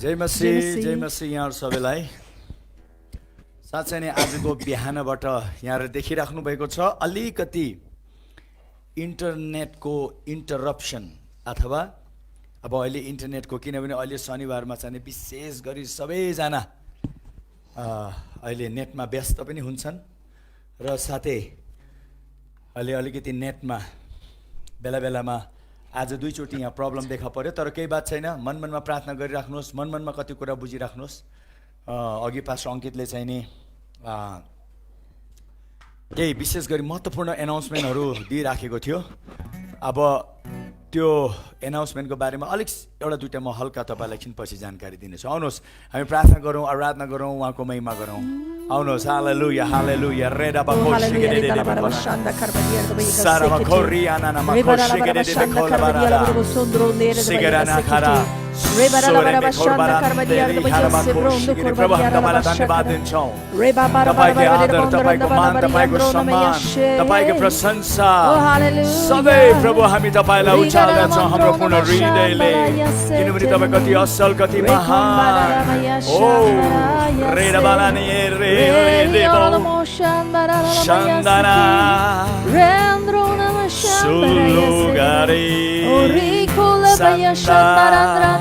जय मसी यहाँहरु सबैलाई साँच्चै नै आजको बिहानबाट यहाँहरु देखिराख्नु भएको छ अलिकति इन्टरनेटको इन्टरप्सन अथवा अब अहिले इन्टरनेटको किनभने अहिले शनिबारमा चाहिँ विशेष गरी सबैजना अहिले नेटमा व्यस्त पनि हुन्छन् र साथै अहिले अलिकति नेटमा बेला बेलामा आज दुईचोटि यहाँ प्रब्लम देखा पर्यो तर केही बात छैन मनमनमा प्रार्थना गरिराख्नुहोस् मनमनमा कति कुरा बुझिराख्नुहोस् अघि पास्टर अंकितले चाहिँ नि केही विशेष गरी महत्त्वपूर्ण एनाउन्समेन्टहरु दिइराखेको थियो अब त्यो एनाउन्समेन्टको बारेमा अलिक एउटा दुईटा म हल्का तपाईलाई एकछिनपछि जानकारी दिनेछु आउनुहोस् हामी प्रार्थना गरौँ आराधना गरौँ उहाँको महिमा गरौँ आउनुहोस् हालेलुया हालेलुया रेडा बाकोशिगेदे सारा बाकोरियाना नामा कोशिगेदे बेकोलबारा सिगराना खारा प्रभु हामी तपाईलाई धन्यवाद दिन्छौँ तपाईको आदर तपाईको मान तपाईको सम्मान तपाईको प्रशंसा सबै प्रभु हामी तपाईलाई उचाल्दछौँ हाम्रो पूर्ण हृदयले किनभने तपाई कति असल कति महान ओ रेडा बालानी रे Shandana Sulugari Sandana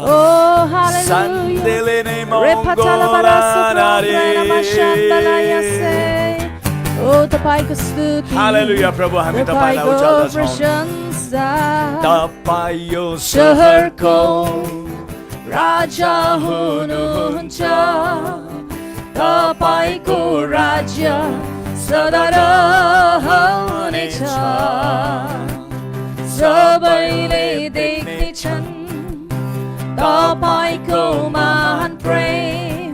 Oh hallelujah Sandelene Mongolanari Oh tapaiको स्तुति Hallelujah प्रभु हामी तपाईलाई उचाल्दछौँ तपाई यो शहरको राजा हुनुहुन्छ तपाईको राज्य सदा रहनेछ सबैले देख्नेछन् तपाईको महान प्रेम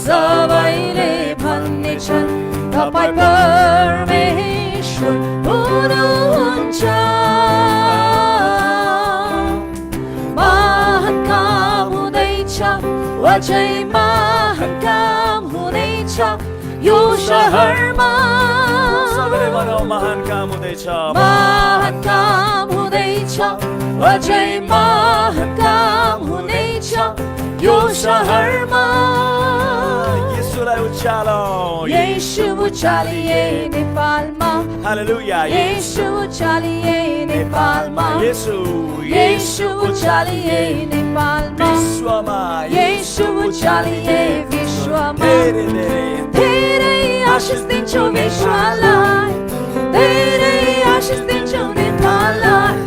सबैले भन्नेछन् तपाई परमेश्वर हुनुहुन्छ महान काम हुँदैछ अझै महान काम हुँदैछ यो शहरमा सबैले भनौँ महान काम हुँदैछ महान काम हुँदैछ अझै महान काम हुँदैछ यो शहरमा येशूलाई उचालौँ येशू उचालिए नेपालमा हालेलुया येशू उचालिए नेपालमा येशू उचालिए नेपालमा विश्वमा येशू उचालिए विश्वमा धेरै आशिष दिन्छौ विश्वलाई धेरै आशिष दिन्छौ नेपाललाई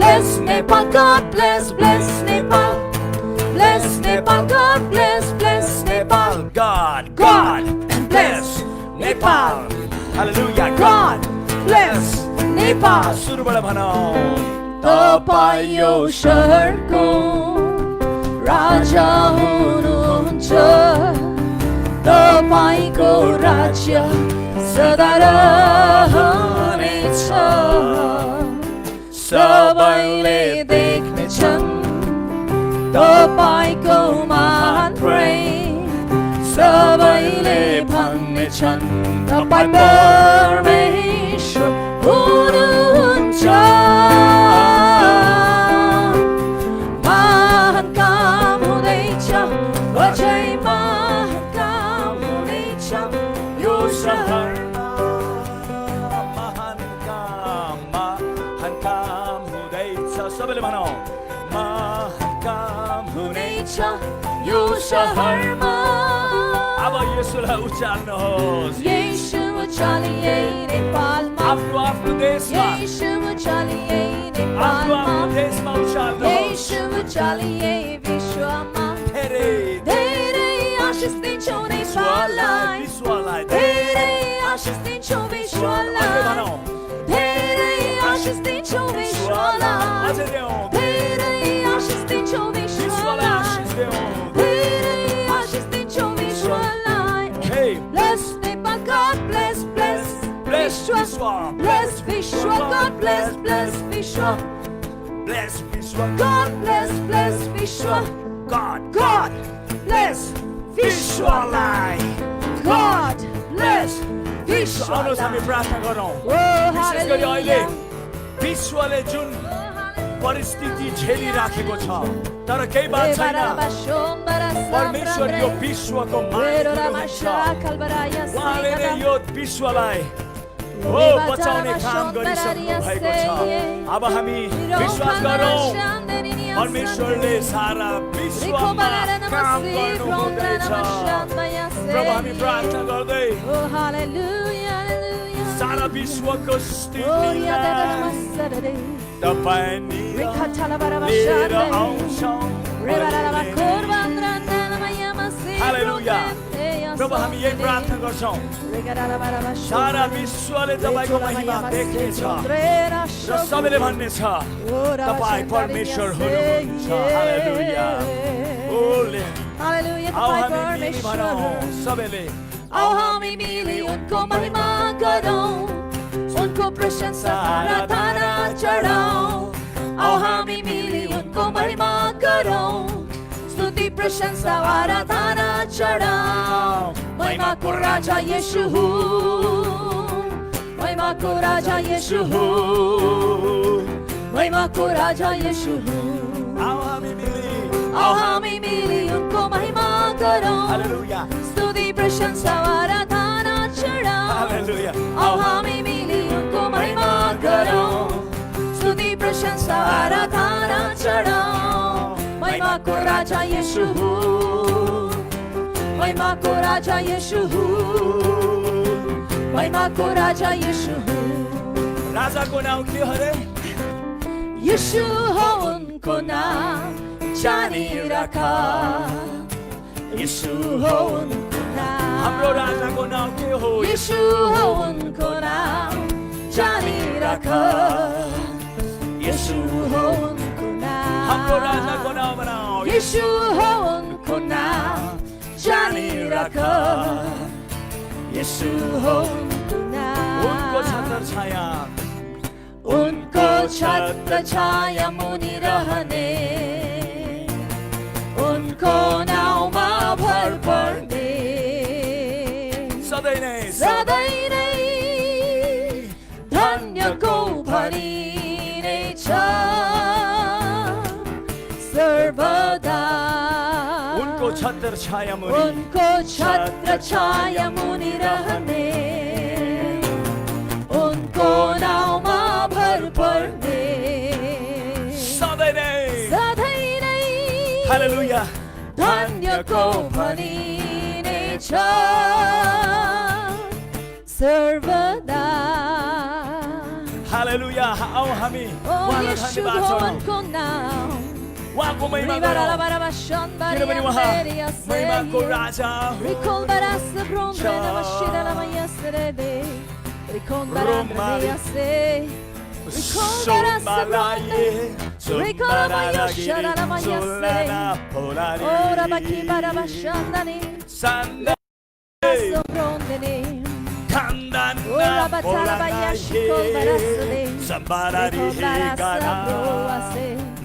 Bless Nepal, God bless Nepal Bless Nepal, God bless Nepal God bless Nepal Hallelujah God bless Nepal सुरुबाट भनौँ तपाई यो शहरको राजा हुनुहुन्छ तपाईको राज्य सदा रहनेछ सबैले देख्नेछन् तपाईको महान प्रेम सबैले भन्नेछन् तपाई परमेश्वर हुनुहुन्छ महान काम हुँदैछ अझै महान काम हुँदैछ यो शहरमा महान काम हुँदैछ सबैले भनौँ महान काम हुँदैछ यो शहरमा अब येशूलाई उचाल्नुहोस् येशू उचालिए नेपालमा आफ्नो देशमा येशू उचालिए नेपालमा आफ्नो देशमा उचाल्नुहोस् येशू उचालिए विश्वमा धेरै आशिष दिन्छौ नेपाललाई धेरै आशिष दिन्छौ विश्वलाई धेरै आशिष दिन्छौ विश्वलाई धेरै आशिष दिन्छौ विश्वलाई धेरै आशिष दिन्छौ विश्वलाई Bless Nepal, God bless Vishwa Bless Vishwa, God bless Vishwa Bless Vishwa, God bless Vishwa God bless Vishwalai God bless Vishwa आउनुहोस् हामी प्रार्थना गरौँ विशेष गरी अहिले विश्वले जुन परिस्थिति झेलिराखेको छ तर केही बात छैन परमेश्वर यो विश्वको मालिक हुनुहुन्छ उहाँले नै यो विश्वलाई बचाउने काम गरिसक्नु भएको छ अब हामी विश्वास गरौँ परमेश्वरले सारा विश्वमा काम गर्नुहुँदैछ प्रभु हामी प्रार्थना गर्दै सारा विश्वको स्थितिलाई तपाईँ लिएर आउँछौँ हालेलुया प्रभु हामी यही प्रार्थना गर्छौँ सारा विश्वले तपाईको महिमा देख्नेछ र सबैले भन्नेछ तपाईँ परमेश्वर हुनुहुन्छ हालेलुया ओले आओ हामी मिली भनौँ सबैले आओ हामी मिली उनको महिमा गरौँ उनको प्रशंसा आराधना चढाऊं आओ हामी मिली उनको महिमा गरौँ स्तुति प्रशंसा आराधना चढाऊं महिमा को राजा यीशु महिमा को राजा यीशु महिमा को राजा यीशु आओ हामी मिली उनको महिमा गरौँ हालेलुया स्तुति प्रशंसा आराधना चढाऊं हालेलुया आओ हामी मिली उनको महिमा गरौँ स्तुति प्रशंसा आराधना चढाऊं महिमा को राजा यीशु महिमा को राजा यीशु महिमा को राजा यीशु राजा को नाम के हरे यीशु हो उनको नाम जानी रखा यीशु हो उनको नाम हाम्रो राजा को नाम के हो यीशु हो उनको नाम जानी रखा यीशु हो उनको नाम हाम्रो राजा को नाम बनाओ यीशु हो उनको नाम जानी रखा यीशु हो उनको नाम उनको छत्र छाया उनको छत्र छाया मुनि रहने उनको नाउँमा भर पर्ने सधैँ नै धन्यको भरिने छ सर्वदा उनको छत्र छाया मुनि उनको छत्र छाया मुनि रहने उनको नाउँमा भर पर्ने सधैँ नै हालेलुया धन्यको भरिने छ सर्वदा हालेलुया आओ हामी उहाँलाई धन्यवाद उनको नाम उहाँको महिमा गरौँ किनभने उहाँ महिमाको राजा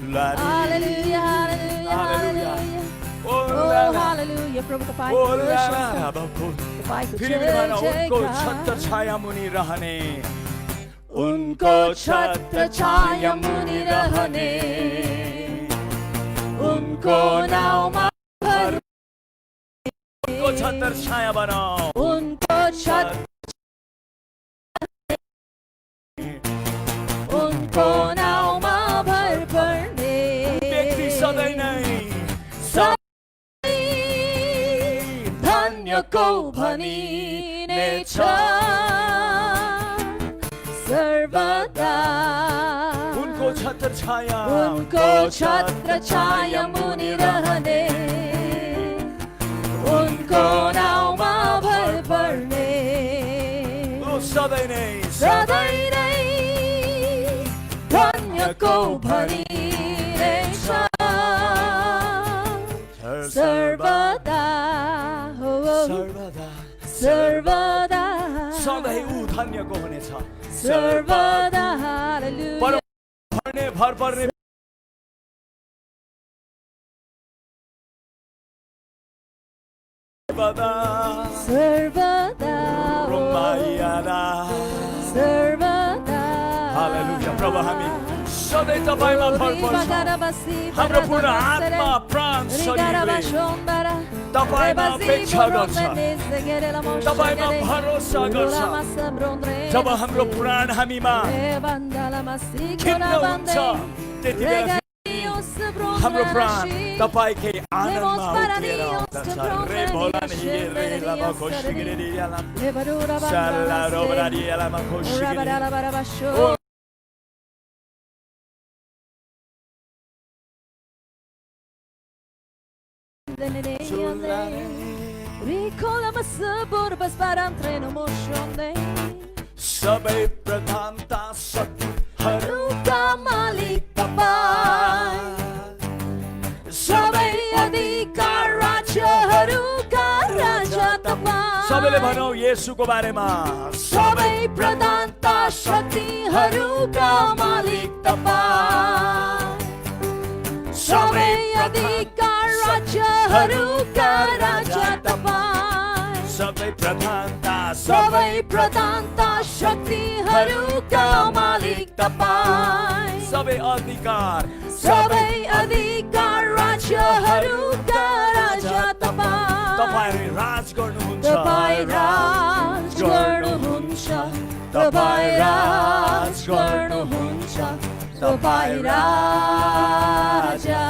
Hallelujah, hallelujah, hallelujah. Oh, hallelujah. प्रभु तपाईको उनको छत्र छाया मुनि रहने उनको छत्र छाया मुनि रहने उनको नाउँमा भर उनको छत्र छाया बनाओ उनको छत्र उनको नाउँमा भर पर्ने व्यक्ति सधैँ नै धन्यको भनिने छ सर्वदा उनको छत्र छाया मुनि रहने उनको नाउँमा भर पर्ने सधैँ नै धन्यको भनिने छ सर्वदा सर्वदा सधैँ ऊ धन्यको हुनेछ सर्वदा हालेलुया भर पर्ने सर्वदा सर्वदा हालेलुया प्रभु हामी सधैँ तपाईँमा भर पर्छ हाम्रो पूर्ण आत्मा प्राण शरीरले तपाईँमा अपेक्षा गर्छ तपाईँमा भरोसा गर्छ जब हाम्रो प्राण हामीमा खिन्न हुन्छ त्यति बेला हाम्रो प्राण तपाईँकै आनन्दमा उठेर आउँदछ रे भोलान रे लामा खोसिगिरे याला साला रोबरारी यालामा खोसिगिरे Ricola masabur bas param treno moshonde सबै प्रधानता शक्ति Haruka malik tapai Sabai adhikar raja haruka raja tapai सबैले भनौँ येशूको बारेमा सबै प्रधानता शक्तिहरूका मालिक तपाईं सबै अधिकार राज्यहरूका राजा तपाईं सबै प्रधानता शक्तिहरूका मालिक तपाईं सबै अधिकार राज्यहरूका राजा तपाईं तपाईँ राज गर्नुहुन्छ तपाईं राज गर्नुहुन्छ तपाईं राज गर्नुहुन्छ तपाईं राजा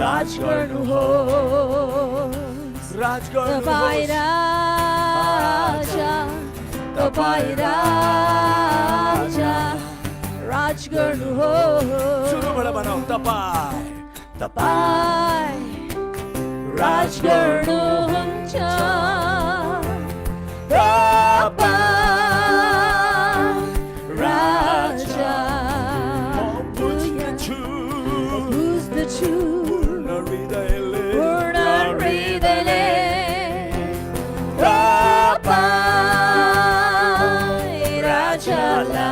राज गर्नुहोस् राज तपाईं गर्नुहोस् राजा राज गर्नुहोस् सुरुबाट भनौँ तपाईँ तपाईं राज गर्नुहुन्छ तपाईं राजा बुझ्दछु पूर्ण हृदयले तपाईं राजालाई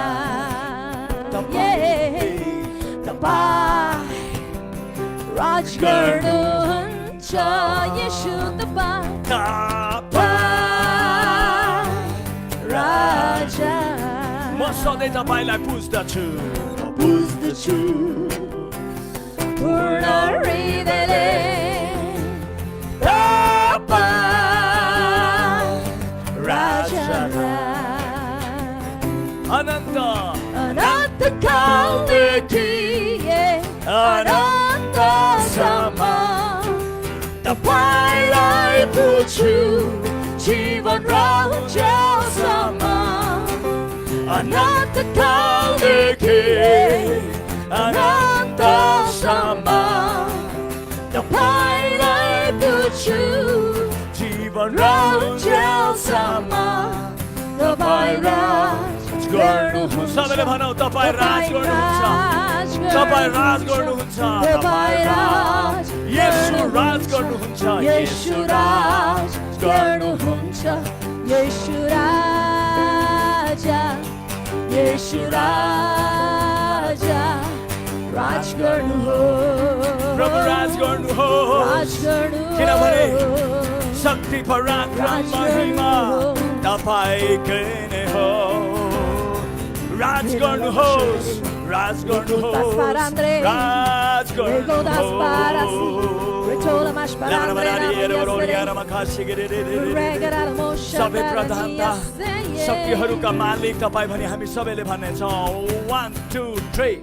तपाईं राज गर्नुहुन्छ येशू तपाईं राजा म सधैँ तपाईँलाई पुज्दछु पूर्ण हृदयले तपाईं राजालाई अनन्त अनन्तकालदेखि अनन्तसम्म तपाईँलाई पुज्छु जीवन रहन्छसम्म अनन्तकालदेखि अनन्तसम्म तपाईँलाई पुज्छु जीवन रहन्छसम्म तपाईँ राज गर्नुहुन्छ सबैले भनौँ तपाईँ राज गर्नुहुन्छ तपाईँ राज गर्नुहुन्छ येशू राज गर्नुहुन्छ येशू राज गर्नुहुन्छ येशू राजा राज गर्नुहोस् प्रभु राज गर्नुहोस् किनभने शक्ति पराक्रम महिमा तपाईँकै नै हो राज गर्नुहोस् राज गर्नुहोस् राज गर्नुहोस् सबै प्रधानता शक्तिहरूका मालिक तपाईँ भने हामी सबैले भन्नेछौँ 1 2 3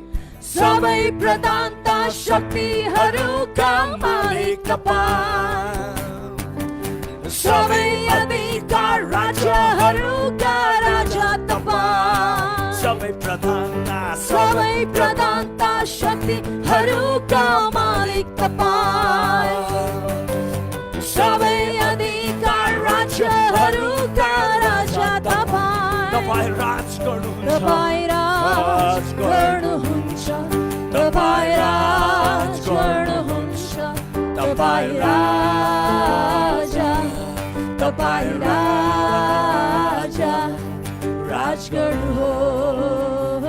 सबै प्रधानता शक्तिहरूका मालिक तपाईँ सबै अधिकार राज्यहरूका राजा तपाईँ सबै प्रधानता शक्तिहरूका मालिक तपाईँ सबै अधिकार राज्यहरूका राजा तपाईँ तपाईँ राज गर्नुहुन्छ तपाईँ राज गर्नुहुन्छ तपाईँ राज गर्नुहुन्छ तपाईँ राजा राज गर्नुहोस्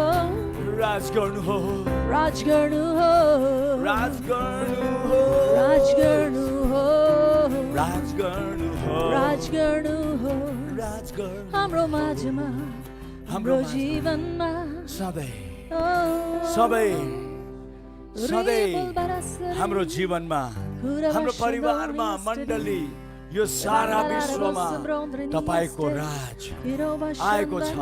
राज गर्नुहोस् राज गर्नुहोस् राज गर्नुहोस् राज गर्नुहोस् राज गर्नुहोस् राज गर्नुहोस् राज गर्नुहोस् हाम्रो माझमा हाम्रो जीवनमा सधैँ ओ, सबै सधैँ रिबलबारा हाम्रो जीवनमा हाम्रो परिवारमा मण्डली यो सारा विश्वमा तपाईको राज आएको छ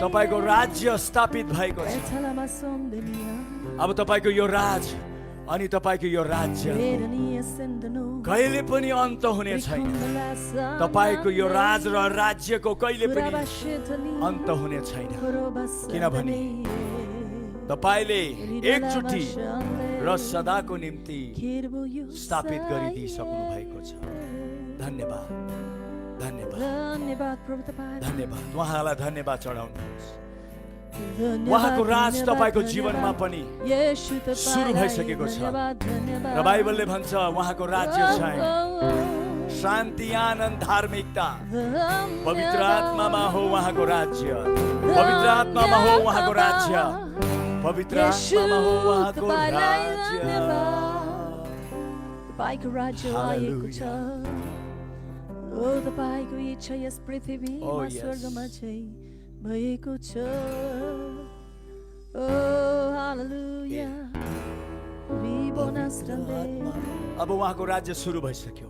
तपाईको राज्य स्थापित भएको छ अब तपाईको यो राज अनि तपाईको यो राज्य कहिले पनि अन्त हुने छैन तपाईको यो राज र राज्यको कहिले पनि अन्त हुने छैन किनभने तपाईले एकचोटि र सदाको निम्ति स्थापित गरिदिइसक्नु भएको छ धन्यवाद धन्यवाद धन्यवाद उहाँलाई धन्यवाद चढाउनुहोस् उहाँको राज तपाईको जीवनमा पनि सुरु भइसकेको छ र बाइबलले भन्छ उहाँको राज्य चाहिँ शान्ति आनन्द धार्मिकता पवित्र आत्मामा हो उहाँको राज्य पवित्र आत्मामा हो उहाँको राज्य पवित्र आत्मामा हो उहाँको राज्य तपाईको राज्य आएको छ ओ तपाईको इच्छा यस पृथ्वीमा स्वर्गमा चाहिँ भएको छ ओ हालेलुया अब उहाँको राज्य सुरु भइसक्यो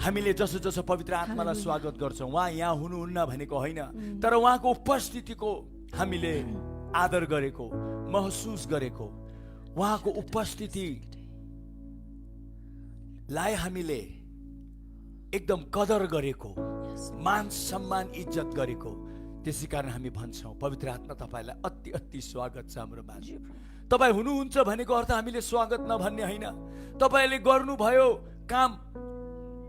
हामीले जसो जसो पवित्र आत्मालाई स्वागत गर्छौँ उहाँ यहाँ हुनुहुन्न भनेको होइन तर उहाँको उपस्थितिको हामीले आदर गरेको महसुस गरेको उहाँको उपस्थितिलाई हामीले एकदम कदर गरेको मान सम्मान इज्जत गरेको त्यसै कारण हामी भन्छौँ पवित्र आत्मा तपाईलाई अति अति स्वागत छ हाम्रो माझ तपाईँ हुनुहुन्छ भनेको अर्थ हामीले स्वागत नभन्ने होइन तपाईँले गर्नुभयो काम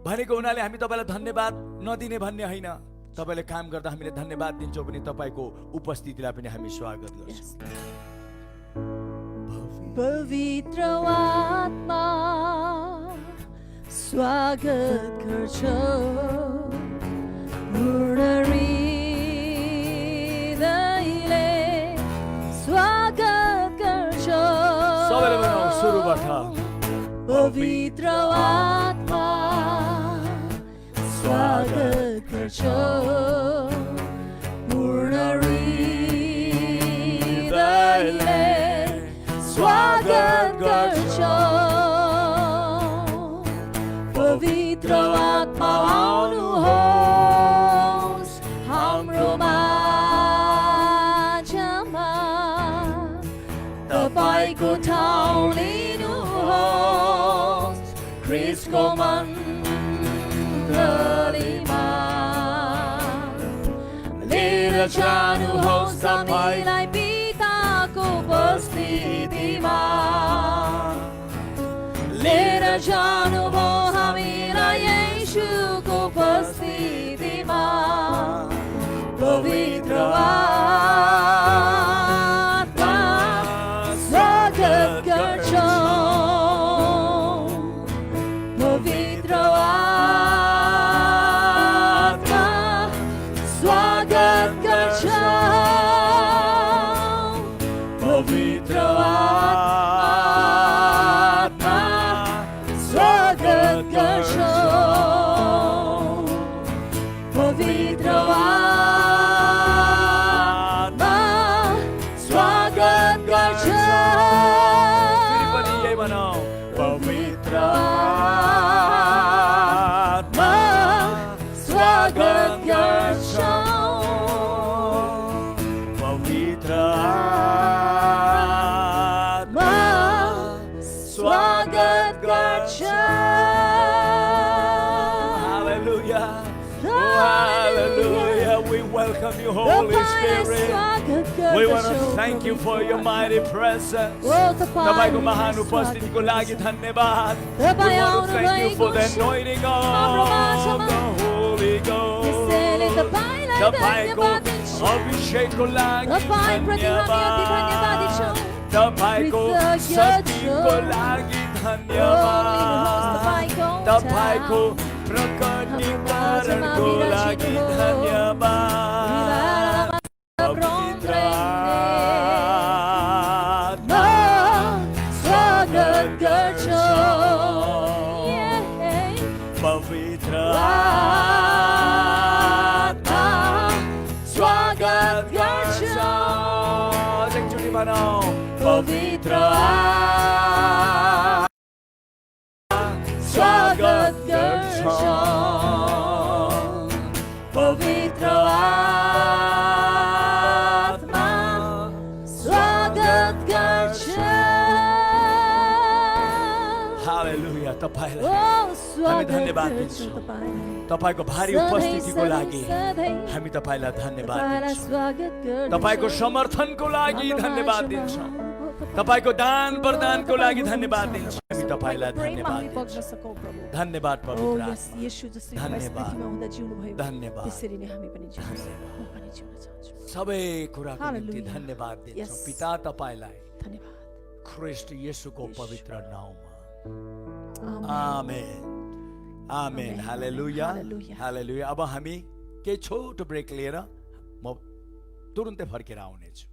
भनेको हुनाले हामी तपाईँलाई धन्यवाद नदिने भन्ने होइन तपाईँले काम गर्दा हामीले धन्यवाद दिन्छौँ भने तपाईँको उपस्थितिलाई पनि हामी स्वागत गर्छौँ पवित्र आत्मा स्वागत गर्छौ हृदयले स्वागत गर्छौ सबैले भनौँ सुरुबाट पवित्र आत्मा स्वागत गर्छौ पूर्ण हृदयले स्वागत गर्छौ पवित्र आत्मा आउनुहोस् हाम्रो माझमा तपाईको ठाउँ लिनुहोस् ख्रीष्टको मण्डलीमा लिएर जानुहोस् हामीलाई पिताको उपस्थितिमा लिएर जानुभयो हामीलाई येशूको उपस्थितिमा पवित्र आत्मा स्वागत गर्छौ पवित्र आत्मा स्वागत गर्छौ पवित्र आत्मा स्वागत गर्छौ पवित्र आत्मा स्वागत गर्छौ पवित्र आत्मा स्वागत गर्छौ पवित्र आत्मा स्वागत गर्छौ Hallelujah. Hallelujah. We welcome you, Holy Spirit. We want to thank you for your mighty presence. तपाईको महान उपस्थितिको लागि धन्यवाद. We want to thank you for the anointing of the Holy Ghost. तपाईको अभिषेकको लागि धन्यवाद. तपाईको शक्तिको लागि धन्यवाद. तपाईको प्रकटीकरणको लागि धन्यवाद. पवित्र आत्मा स्वागत गर्छौ पवित्र आत्मा स्वागत स्वागत गर्छौँ एकचोटि भनौँ पवित्र स्वागत गर्छौँ पवित्र आत्मा स्वागत गर्छौँ हालेलुया तपाईलाई ओ हामी स्वागत धन्यवाद गर्छौँ दिन्छौँ तपाईलाई तपाईको भारी उपस्थितिको लागि सधैँ हामी तपाईलाई धन्यवाद तपाईलाई दिन्छौँ स्वागत गर्छौँ तपाईको समर्थनको लागि हाम्रो धन्यवाद माझमा दिन्छौँ तपाईँ तपाईको दान प्रदानको लागि धन्यवाद दिन्छौँ हामी तपाईलाई प्रेममा धन्यवाद हामी दिन्छौँ बग्न सकौँ प्रभु धन्यवाद ओ पवित्र यस आत्मा येशू जसरी धन्यवाद। पृथ्वीमा हुँदा जिउनु भयो धन्यवाद। त्यसरी नै हामी पनि जिउन म पनि जिउन चाहन्छु सबै कुराको निम्ति Hallelujah. धन्यवाद दिन्छौँ Yes. पिता तपाईलाई धन्यवाद ख्रिस्ट येशूको पवित्र नाउँमा आमेन। आमेन आमेन Amen. हालेलुया Hallelujah. हालेलुया अब हामी केही छोटो ब्रेक लिएर म तुरुन्तै फर्केर आउनेछु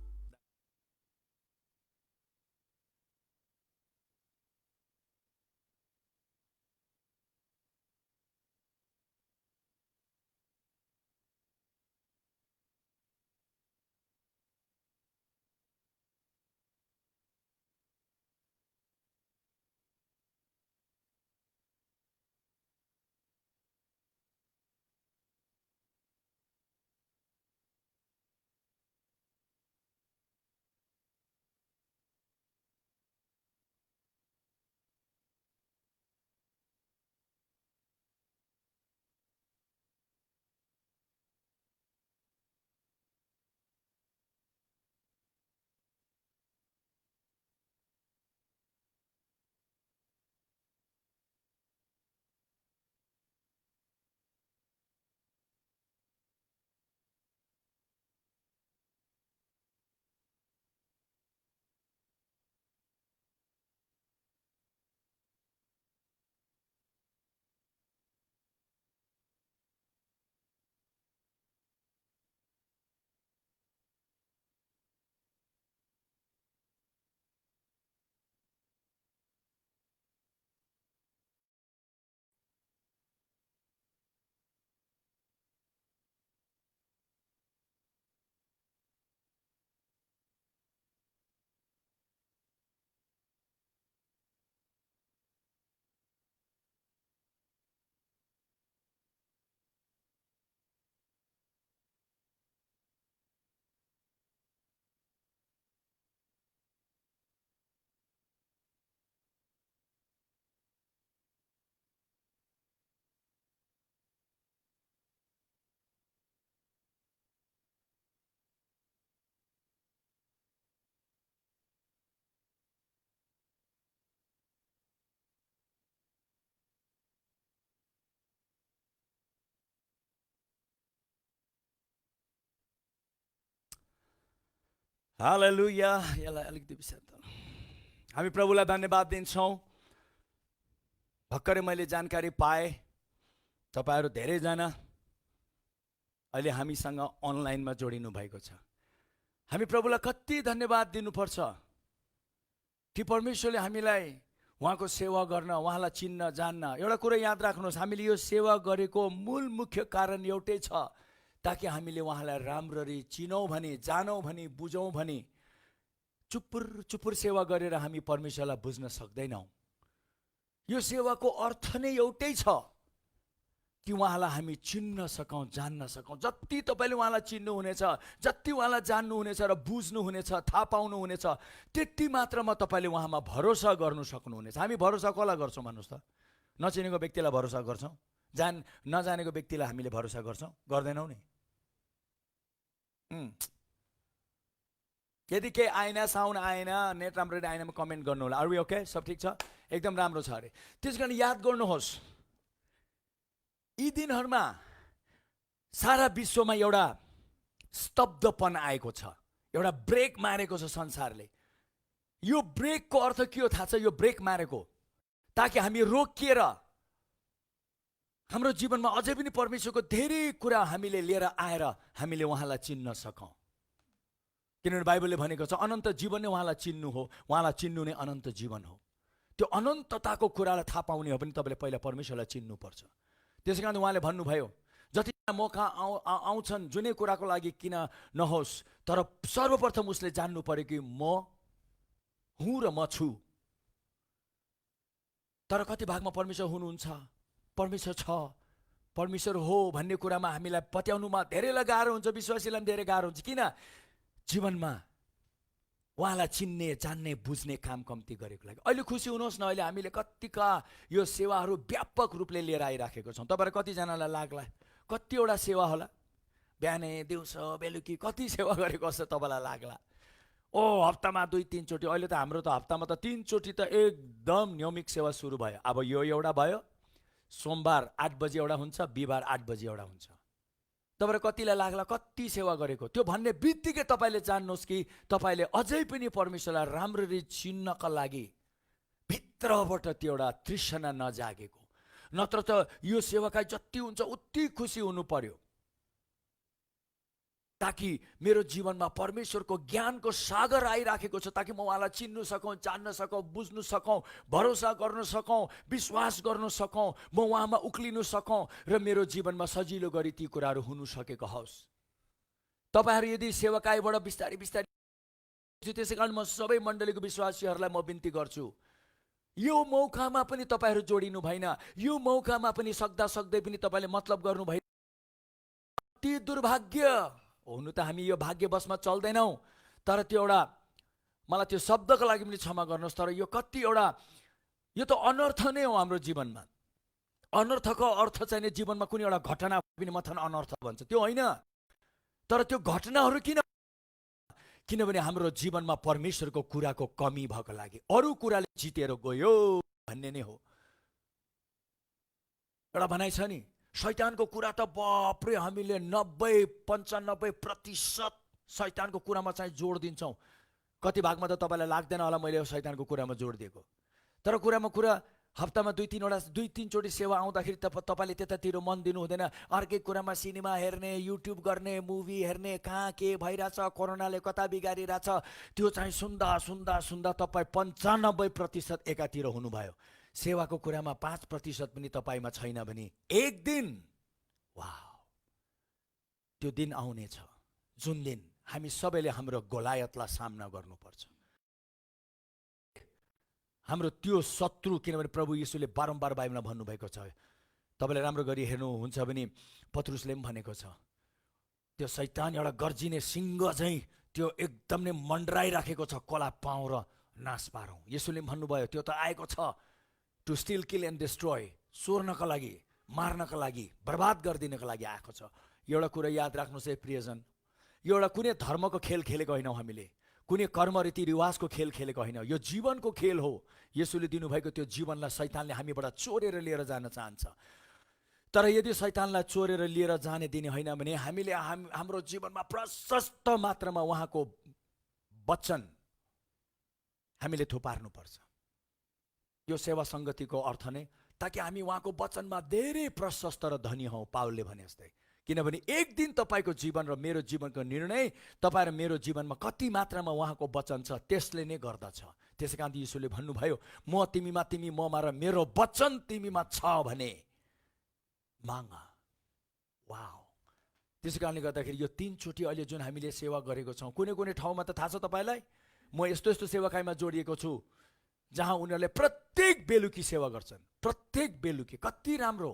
हालेलुया यसलाई अलिकति विषय हामी प्रभुलाई धन्यवाद दिन्छौँ भर्खरै मैले जानकारी पाएँ तपाईँहरू धेरैजना अहिले हामीसँग अनलाइनमा जोडिनु भएको छ हामी प्रभुलाई कति धन्यवाद दिनुपर्छ कि परमेश्वरले हामीलाई उहाँको सेवा गर्न उहाँलाई चिन्न जान्न एउटा कुरा याद राख्नुहोस् हामीले यो सेवा गरेको मूल मुख्य कारण एउटै छ ताकि हामीले उहाँलाई राम्ररी चिनौँ भने जानौँ भने बुझौँ भने चुपुर चुपुर सेवा गरेर हामी परमेश्वरलाई बुझ्न सक्दैनौँ यो सेवाको अर्थ नै एउटै छ कि उहाँलाई हामी चिन्न सकौँ जान्न सकौँ जति तपाईँले उहाँलाई चिन्नुहुनेछ जति उहाँलाई जान्नुहुनेछ र बुझ्नुहुनेछ थाहा पाउनुहुनेछ त्यति मात्रमा तपाईँले उहाँमा भरोसा गर्नु सक्नुहुनेछ हामी भरोसा कसलाई गर्छौँ भन्नुहोस् त नचिनेको व्यक्तिलाई भरोसा गर्छौँ नजानेको व्यक्तिलाई हामीले भरोसा गर्छौँ गर्दैनौँ नि यदि केही आएन साउन्ड आएन नेट राम्रो आएनमा कमेन्ट गर्नु होला आर वी ओके सब ठिक छ एकदम राम्रो छ अरे त्यस कारण याद गर्नुहोस् यी दिनहरूमा सारा विश्वमा एउटा स्तब्धपन आएको छ एउटा ब्रेक मारेको छ संसारले यो ब्रेकको अर्थ के हो थाहा छ यो ब्रेक मारेको ताकि हामी रोकिएर हाम्रो जीवनमा अझै पनि परमेश्वरको धेरै कुरा हामीले लिएर आएर हामीले उहाँलाई चिन्न सकौँ किनभने बाइबलले भनेको छ अनन्त जीवन नै उहाँलाई चिन्नु हो उहाँलाई चिन्नु नै अनन्त जीवन हो त्यो अनन्तताको कुरालाई थाहा पाउने हो भने तपाईँले पहिला परमेश्वरलाई चिन्नुपर्छ त्यसै कारण उहाँले भन्नुभयो जति मौका आउँछन् जुनै कुराको लागि किन नहोस्, तर सर्वप्रथम उसले जान्नु पर्यो कि म हुँ र म छु। तर कति भागमा परमेश्वर हुनुहुन्छ, परमेश्वर छ, परमेश्वर हो भन्ने कुरामा हामीलाई पत्याउनुमा धेरैलाई गाह्रो हुन्छ, विश्वासीलाई पनि धेरै गाह्रो हुन्छ। किन? जीवनमा उहाँलाई चिन्ने, जान्ने, बुझ्ने काम कम्ती गरेको लागि। अहिले खुसी हुनुहोस् न, अहिले हामीले कतिका यो सेवाहरू व्यापक रूपले लिएर आइराखेको छौँ। तपाईँहरू कतिजनालाई लाग्ला कतिवटा सेवा होला, बिहानै दिउँसो बेलुकी कति सेवा गरेको जस्तो तपाईँलाई लाग्ला। ओ हप्तामा 2-3 चोटि, अहिले त हाम्रो त हप्तामा त 3 चोटि त एकदम नियमित सेवा सुरु भयो। अब यो एउटा भयो, सोमबार 8 बजी एउटा हुन्छ, बिहिबार 8 बजी एउटा हुन्छ। तपाईँहरू कतिलाई लाग्ला कति सेवा गरेको, त्यो भन्ने बित्तिकै तपाईँले जान्नुहोस् कि तपाईँले अझै पनि परमेश्वरलाई राम्ररी चिन्नका लागि भित्रबाट त्यो एउटा तृष्णा नजागेको। नत्र त यो सेवाकाई जति हुन्छ उति खुसी हुनु पर्यो, ताकि मेरो जीवनमा परमेश्वरको ज्ञानको सागर आइराखेको छ, ताकि म उहाँलाई चिन्नु सकौँ, जान्न सकौँ, बुझ्नु सकौँ, भरोसा गर्न सकौँ, विश्वास गर्न सकौँ, म उहाँमा उक्लिनु सकौँ र मेरो जीवनमा सजिलो गरी ती कुराहरू हुनु सकेको होस्। तपाईँहरू यदि सेवाकाईबाट बिस्तारै बिस्तारै, त्यसै कारण म सबै मण्डलीको विश्वासीहरूलाई म बिन्ती गर्छु, यो मौकामा पनि तपाईँहरू जोडिनु भएन, यो मौकामा पनि सक्दा सक्दै पनि तपाईँले मतलब गर्नु भएन। अति दुर्भाग्य। हुनु त हामी यो भाग्यवशमा चल्दैनौँ, तर त्यो एउटा, मलाई त्यो शब्दको लागि पनि क्षमा गर्नुहोस्, तर यो कति एउटा, यो त अनर्थ नै हो हाम्रो जीवनमा। अनर्थको अर्थ चाहिँ जीवनमा कुनै एउटा घटना पनि मथन अनर्थ भन्छ, त्यो होइन। तर त्यो घटनाहरू किनभने हाम्रो जीवनमा परमेश्वरको कुराको कमी भएको लागि, अरू कुराले जितेर गयो भन्ने नै हो। एउटा भनाइ छ नि, शैतानको कुरा त बाप्रे हामीले 90-95% शैतानको कुरामा चाहिँ जोड दिन्छौँ। कति भागमा त तपाईँलाई लाग्दैन होला मैले शैतानको कुरामा जोड दिएको, तर कुरामा कुरा हप्तामा 2-3 चोटि सेवा आउँदाखेरि तपाईँले त्यतातिर मन दिनु हुँदैन। अर्कै कुरामा सिनेमा हेर्ने, युट्युब गर्ने, मुभी हेर्ने, कहाँ के भइरहेछ, कोरोनाले कता बिगारिरहेछ, त्यो चाहिँ सुन्दा सुन्दा सुन्दा तपाईँ 95% एकातिर हुनुभयो। सेवाको कुरामा 5% पनि तपाईँमा छैन भने एक दिन वाह, त्यो दिन आउनेछ जुन दिन हामी सबैले हाम्रो गोलायतलाई सामना गर्नुपर्छ, हाम्रो त्यो शत्रु। किनभने प्रभु येशूले बारम्बार बाइबलमा भन्नुभएको छ, तपाईँले राम्रो गरी हेर्नुहुन्छ भने पत्रुसले पनि भनेको छ, त्यो शैतान एउटा गर्जिने सिंह चाहिँ त्यो एकदम नै मन्डराइराखेको छ, कसलाई पाउँ र नाश पारौँ। येशूले भन्नुभयो त्यो त आएको छ to steal, kill and destroy, चोर्नका लागि, मार्नका लागि, बर्बाद गरिदिनको लागि आएको छ। एउटा कुरा याद राख्नुहोस् है प्रियजन, यो एउटा कुनै धर्मको खेल खेलेको होइनौँ हामीले, कुनै कर्म रीतिरिवाजको खेल खेलेको होइन, यो जीवनको खेल हो। येशूले दिनुभएको त्यो जीवनलाई शैतानले हामीबाट चोरेर लिएर जान चाहन्छ। तर यदि शैतानलाई चोरेर लिएर जाने दिने होइन भने हामीले हाम्रो जीवनमा प्रशस्त मात्रामा उहाँको वचन हामीले थुपार्नुपर्छ। यो सेवा सङ्गतिको अर्थ नै ताकि हामी उहाँको वचनमा धेरै प्रशस्त र धनी हौँ, पावलले भने जस्तै। किनभने एक दिन तपाईँको जीवन र मेरो जीवनको निर्णय तपाईँ र मेरो जीवनमा कति मात्रामा उहाँको वचन छ त्यसले नै गर्दछ। त्यसै कारण यीशुले भन्नुभयो, म तिमीमा, तिमी ममा र मेरो वचन तिमीमा छ भने माग। वाउ। त्यसै कारणले गर्दाखेरि यो 3 चोटि अहिले जुन हामीले सेवा गरेको छौँ, कुनै कुनै ठाउँमा त थाहा छ तपाईँलाई, म यस्तो यस्तो सेवाकाईमा जोडिएको छु जहाँ उनीहरूले प्रत्येक बेलुकी सेवा गर्छन्, प्रत्येक बेलुकी। कति राम्रो।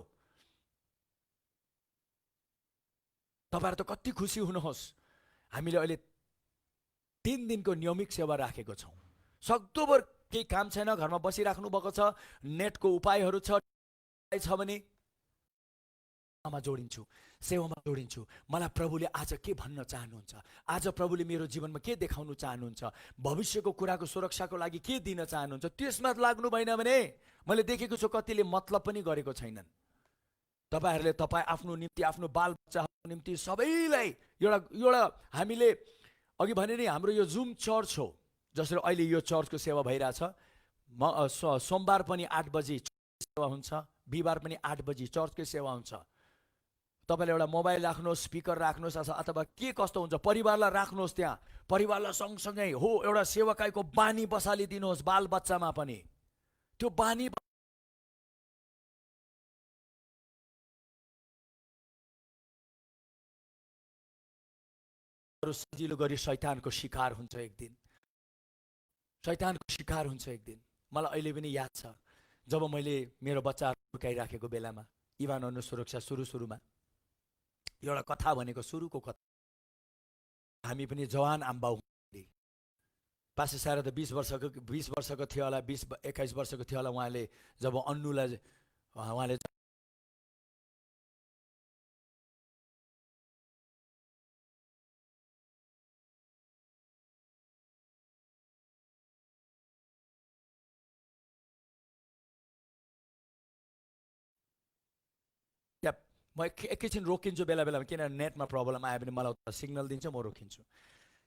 तपाईँहरू त कति खुसी हुनुहोस्, हामीले अहिले 3 दिनको नियमित सेवा राखेको छौँ। सक्दोभर केही काम छैन, घरमा बसिराख्नु भएको छ, नेटको उपायहरू छ भने सेवामा जोडिन्छु, सेवामा जोडिन्छु। मलाई प्रभुले आज के भन्न चाहनुहुन्छ, आज प्रभुले मेरो जीवनमा के देखाउनु चाहनुहुन्छ, भविष्यको कुराको सुरक्षाको लागि के दिन चाहनुहुन्छ, त्यसमा लाग्नु भएन भने मैले देखेको छु कतिले मतलब पनि गरेको छैनन्। तपाईँहरूले आफ्नो निम्ति, आफ्नो बालबच्चाहरूको निम्ति सबैलाई एउटा हामीले अघि भने नि हाम्रो यो जुम चर्च हो, जसरी अहिले यो चर्चको सेवा भइरहेछ। सोमबार पनि 8 बजी सेवा हुन्छ, बिहिबार पनि 8 बजी चर्चकै सेवा हुन्छ। तपाईँले एउटा मोबाइल राख्नुहोस्, स्पिकर राख्नुहोस्, अथवा के कस्तो हुन्छ परिवारलाई राख्नुहोस्, त्यहाँ परिवारलाई सँगसँगै हो एउटा सेवाकाईको बानी बसालिदिनुहोस्, बालबच्चामा पनि त्यो बानी सजिलो गरी शैतानको शिकार हुन्छ एक दिन, शैतानको शिकार हुन्छ एक दिन। मलाई अहिले पनि याद छ जब मैले मेरो बच्चाहरू हुर्काइराखेको बेलामा, इभान अनु सुरक्षा सुरुमा एउटा कथा भनेको सुरुको कथा, हामी पनि जवान आम्बा पासे सारा त 20 वर्षको थियो होला, 21 वर्षको थियो होला उहाँले जब अन्नुलाई उहाँले म एकैछिन रोकिन्छु बेला बेलामा, किन नेटमा प्रब्लम आयो भने मलाई सिग्नल दिन्छ, म रोकिन्छु।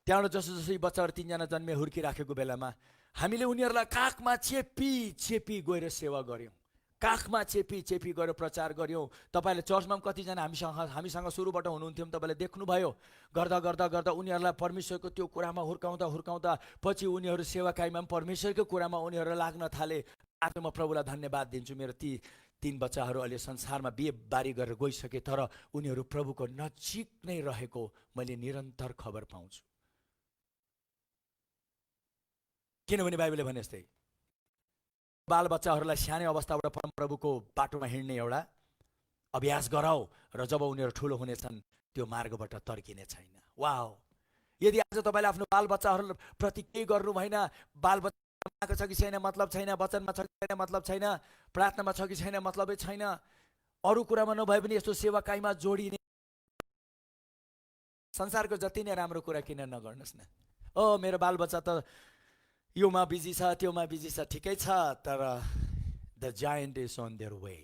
त्यहाँबाट जसो जसो बच्चाहरू 3 जना जन्मे हुर्किराखेको बेलामा हामीले उनीहरूलाई काखमा चेपी गएर सेवा गऱ्यौँ, काखमा चेपी गएर प्रचार गऱ्यौँ। तपाईँले चर्चमा पनि कतिजना हामीसँग सुरुबाट हुनुहुन्थ्यो, तपाईँले देख्नुभयो। गर्दा उनीहरूलाई परमेश्वरको त्यो कुरामा हुर्काउँदा पछि उनीहरू सेवाकाईमा पनि परमेश्वरको कुरामा उनीहरू लाग्न थाले। आज म प्रभुलाई धन्यवाद दिन्छु, मेरो ती 3 बच्चाहरू अहिले संसारमा बिहे बारी गरेर गइसके, तर उनीहरू प्रभुको नजिक नै रहेको मैले निरन्तर खबर पाउँछु। किनभने बाइबलले भने जस्तै बालबच्चाहरूलाई सानै अवस्थाबाट परमप्रभुको बाटोमा हिँड्ने एउटा अभ्यास गराऊ, र जब उनीहरू ठुलो हुनेछन् त्यो मार्गबाट तर्किने छैन। वाओ, यदि आज तपाईँले आफ्नो बालबच्चाहरूप्रति के गर्नु भएन, बालबच्चा छ कि छैन मतलब छैन, वचनमा छ कि छैन मतलब छैन, प्रार्थनामा छ कि छैन मतलबै छैन, अरू कुरामा नभए पनि यस्तो सेवाकाईमा जोडिने संसारको जति नै राम्रो कुरा किन नगर्नुहोस् न। ओ मेरो बालबच्चा त योमा बिजी छ, त्योमा बिजी छ, ठिकै छ, तर the giant is on their way.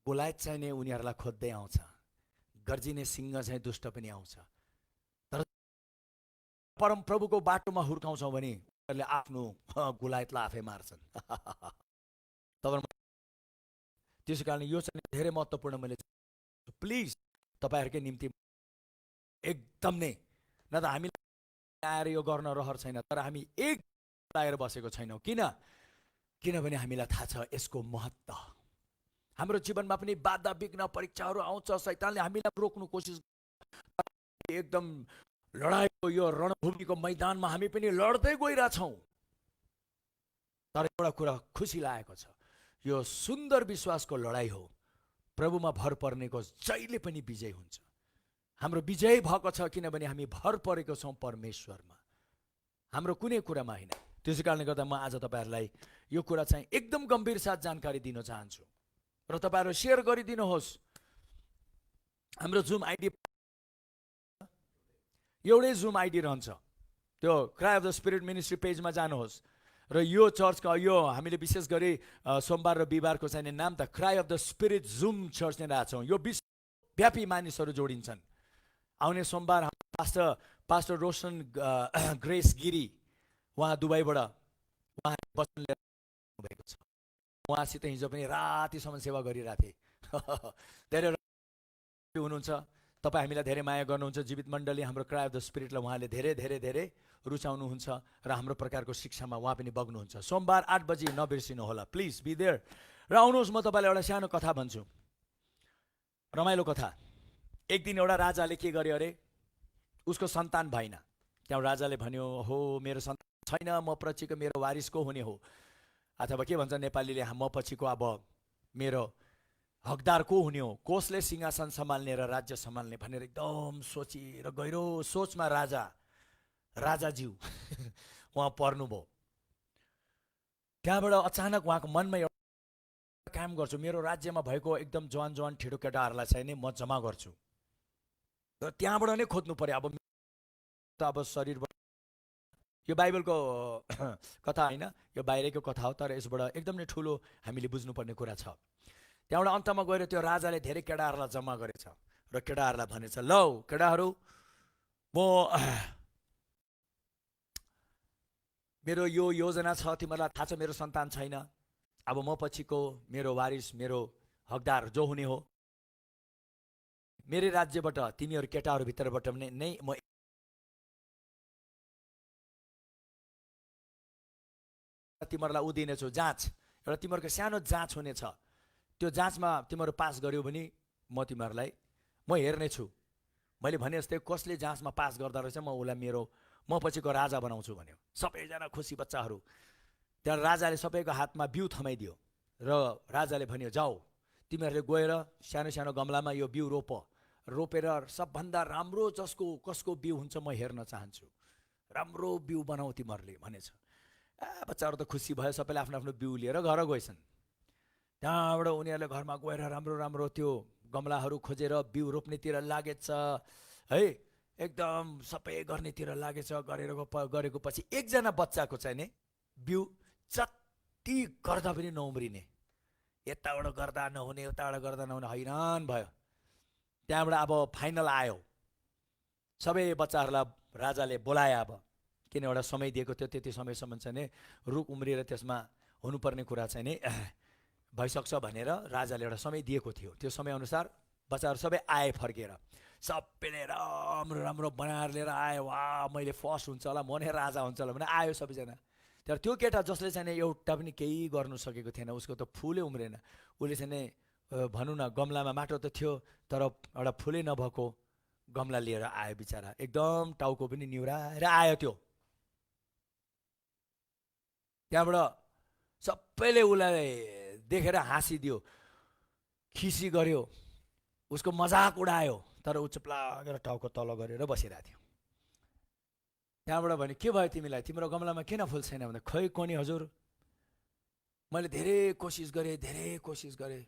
गोलायत चाहिँ नै उनीहरूलाई खोज्दै आउँछ, गर्जिने सिंह चाहिँ दुष्ट पनि आउँछ, तर परमप्रभुको बाटोमा हुर्काउँछौँ भने उनीहरूले आफ्नो गोलायतलाई आफै मार्छन्। त्यसै कारण यो चाहिँ धेरै महत्त्वपूर्ण। मैले प्लिज तपाईँहरूकै निम्ति एकदम नै, न त हामी आएर यो गर्न रहर छैन, तर हामी एक लागेर बसेको छैनौँ। किनभने हामीलाई थाहा छ यसको महत्त्व। हाम्रो जीवनमा पनि बाधा विघ्न परीक्षाहरू आउँछ, शैतानले हामीलाई रोक्नु कोसिस, एकदम लडाइँको यो रणभूमिको मैदानमा हामी पनि लड्दै गइरहेछौँ। तर एउटा कुरा खुसी लागेको छ, यो सुन्दर विश्वासको लडाइँ हो, प्रभुमा भर पर्नेको जहिले पनि विजय हुन्छ। हाम्रो विजय भएको छ किनभने हामी भर परेको छौँ परमेश्वरमा, हाम्रो कुनै कुरामा होइन। त्यसै कारणले गर्दा म आज तपाईँहरूलाई यो कुरा चाहिँ एकदम गम्भीर साथ जानकारी दिन चाहन्छु र तपाईँहरू सेयर गरिदिनुहोस्। हाम्रो जुम आइडी एउटै जुम आइडी रहन्छ, त्यो cry of the spirit ministry पेजमा जानुहोस् र यो चर्चका यो हामीले विशेष गरी सोमबार र बिहिबारको चाहिँ नाम त cry of the spirit zoom church नै राख्छौँ। यो विश्वव्यापी मानिसहरू जोडिन्छन्। आउने सोमबार पास्टर रोशन ग्रेस गिरी, उहाँ दुबईबाट उहाँ वचन लिएर भएको छ, उहाँसित हिजो पनि रातिसम्म सेवा गरिरहेको थिएँ। धेरै हुनुहुन्छ तपाईँ, हामीलाई धेरै माया गर्नुहुन्छ। जीवित मण्डली हाम्रो क्राई अफ द स्पिरिटलाई उहाँले धेरै धेरै धेरै रुचाउनुहुन्छ र हाम्रो प्रकारको शिक्षामा उहाँ पनि बग्नुहुन्छ। सोमबार 8 बजी नबिर्सिनु होला, प्लिज बी देयर। र आउनुहोस्, म तपाईँलाई एउटा सानो कथा भन्छु, रमाइलो कथा। एक दिन एउटा राजाले के गर्यो अरे, उसको सन्तान भएन। त्यहाँ राजाले भन्यो, हो मेरो सन्तान छैन, म पछिको मेरो वारिस को हुने हो, अथवा के भन्छ नेपालीले, म पछिको अब मेरो हकदार को हुने हो, कसले सिंहासन सम्हाल्ने र राज्य सम्हाल्ने भनेर एकदम सोचिएर गहिरो सोचमा राजाज्यू उहाँ पर्नुभयो। त्यहाँबाट अचानक उहाँको मनमा एउटा काम गर्छु, मेरो राज्यमा भएको एकदम जवान ठिडो केटाहरूलाई चाहिँ नै म जम्मा गर्छु र त्यहाँबाट नै खोज्नु पर्यो। अब शरीरबाट, यो बाइबलको कथा होइन, यो बाहिरको कथा हो, तर यसबाट एकदम नै ठुलो हामीले बुझ्नुपर्ने कुरा छ। त्यहाँबाट अन्तमा गएर त्यो राजाले धेरै केटाहरूलाई जम्मा गरेछ र केटाहरूलाई भनेछ, लौ केटाहरू, म मेरो यो योजना छ, तिमीहरूलाई थाहा छ मेरो सन्तान छैन, अब म पछिको मेरो वारिस, मेरो हकदार जो हुने हो, मेरै राज्यबाट तिमीहरू केटाहरू भित्रबाट नै म तिमीहरूलाई उदिनेछु जाँच, एउटा तिमीहरूको सानो जाँच हुनेछ। त्यो जाँचमा तिमीहरू पास गर्यो भने म तिमीहरूलाई म हेर्नेछु, मैले भने जस्तै कसले जाँचमा पास गर्दा रहेछ म उसलाई म पछिको राजा बनाउँछु भन्यो। सबैजना खुसी बच्चाहरू। त्यहाँ राजाले सबैको हातमा बिउ थमाइदियो र राजाले भन्यो जाऊ तिमीहरूले गएर सानो सानो गमलामा यो बिउ रोपेर सबभन्दा राम्रो कसको बिउ हुन्छ म हेर्न चाहन्छु, राम्रो बिउ बनाऊ तिमीहरूले भनेछ। बच्चाहरू त खुसी भयो, सबैले आफ्नो आफ्नो बिउ लिएर घर गएछन्। त्यहाँबाट उनीहरूले घरमा गएर राम्रो राम्रो त्यो गमलाहरू खोजेर बिउ रोप्नेतिर लागेछ है, एकदम सबै गर्नेतिर लागेछ। गरेको पछि एकजना बच्चाको चाहिँ नि बिउ जति गर्दा पनि नउम्रिने, यताबाट गर्दा नहुने उताबाट गर्दा नहुने, हैरान भयो। त्यहाँबाट अब फाइनल आयो, सबै बच्चाहरूलाई राजाले बोलाए। अब किन एउटा समय दिएको थियो, त्यति समयसम्म चाहिँ नि रुख उम्रिएर त्यसमा हुनुपर्ने कुरा चाहिँ नि भइसक्छ भनेर राजाले एउटा समय दिएको थियो। त्यो समयअनुसार बच्चाहरू सबै आए फर्केर, सबैले राम्रो राम्रो बनाएर लिएर आयो। वा मैले फर्स्ट हुन्छ होला, म नै राजा हुन्छ होला भने आयो सबैजना। तर त्यो केटा जसले चाहिँ एउटा पनि केही गर्नु सकेको थिएन, उसको त फुलै उम्रेन। उसले चाहिँ नि भनौँ न गमलामा माटो त थियो तर एउटा फुलै नभएको गमला लिएर आयो बिचरा, एकदम टाउको पनि निहुराएर आयो त्यो। त्यहाँबाट सबैले उसलाई देखेर हाँसिदियो, खिसी गर्यो, उसको मजाक उडायो, तर ऊ चुप्लाएर टाउको तल गरेर बसिरहेको थियो। त्यहाँबाट भने के भयो तिमीलाई, तिम्रो गमलामा किन फुल छैन भन्दा, खै कोनी हजुर, मैले धेरै कोसिस गरेँ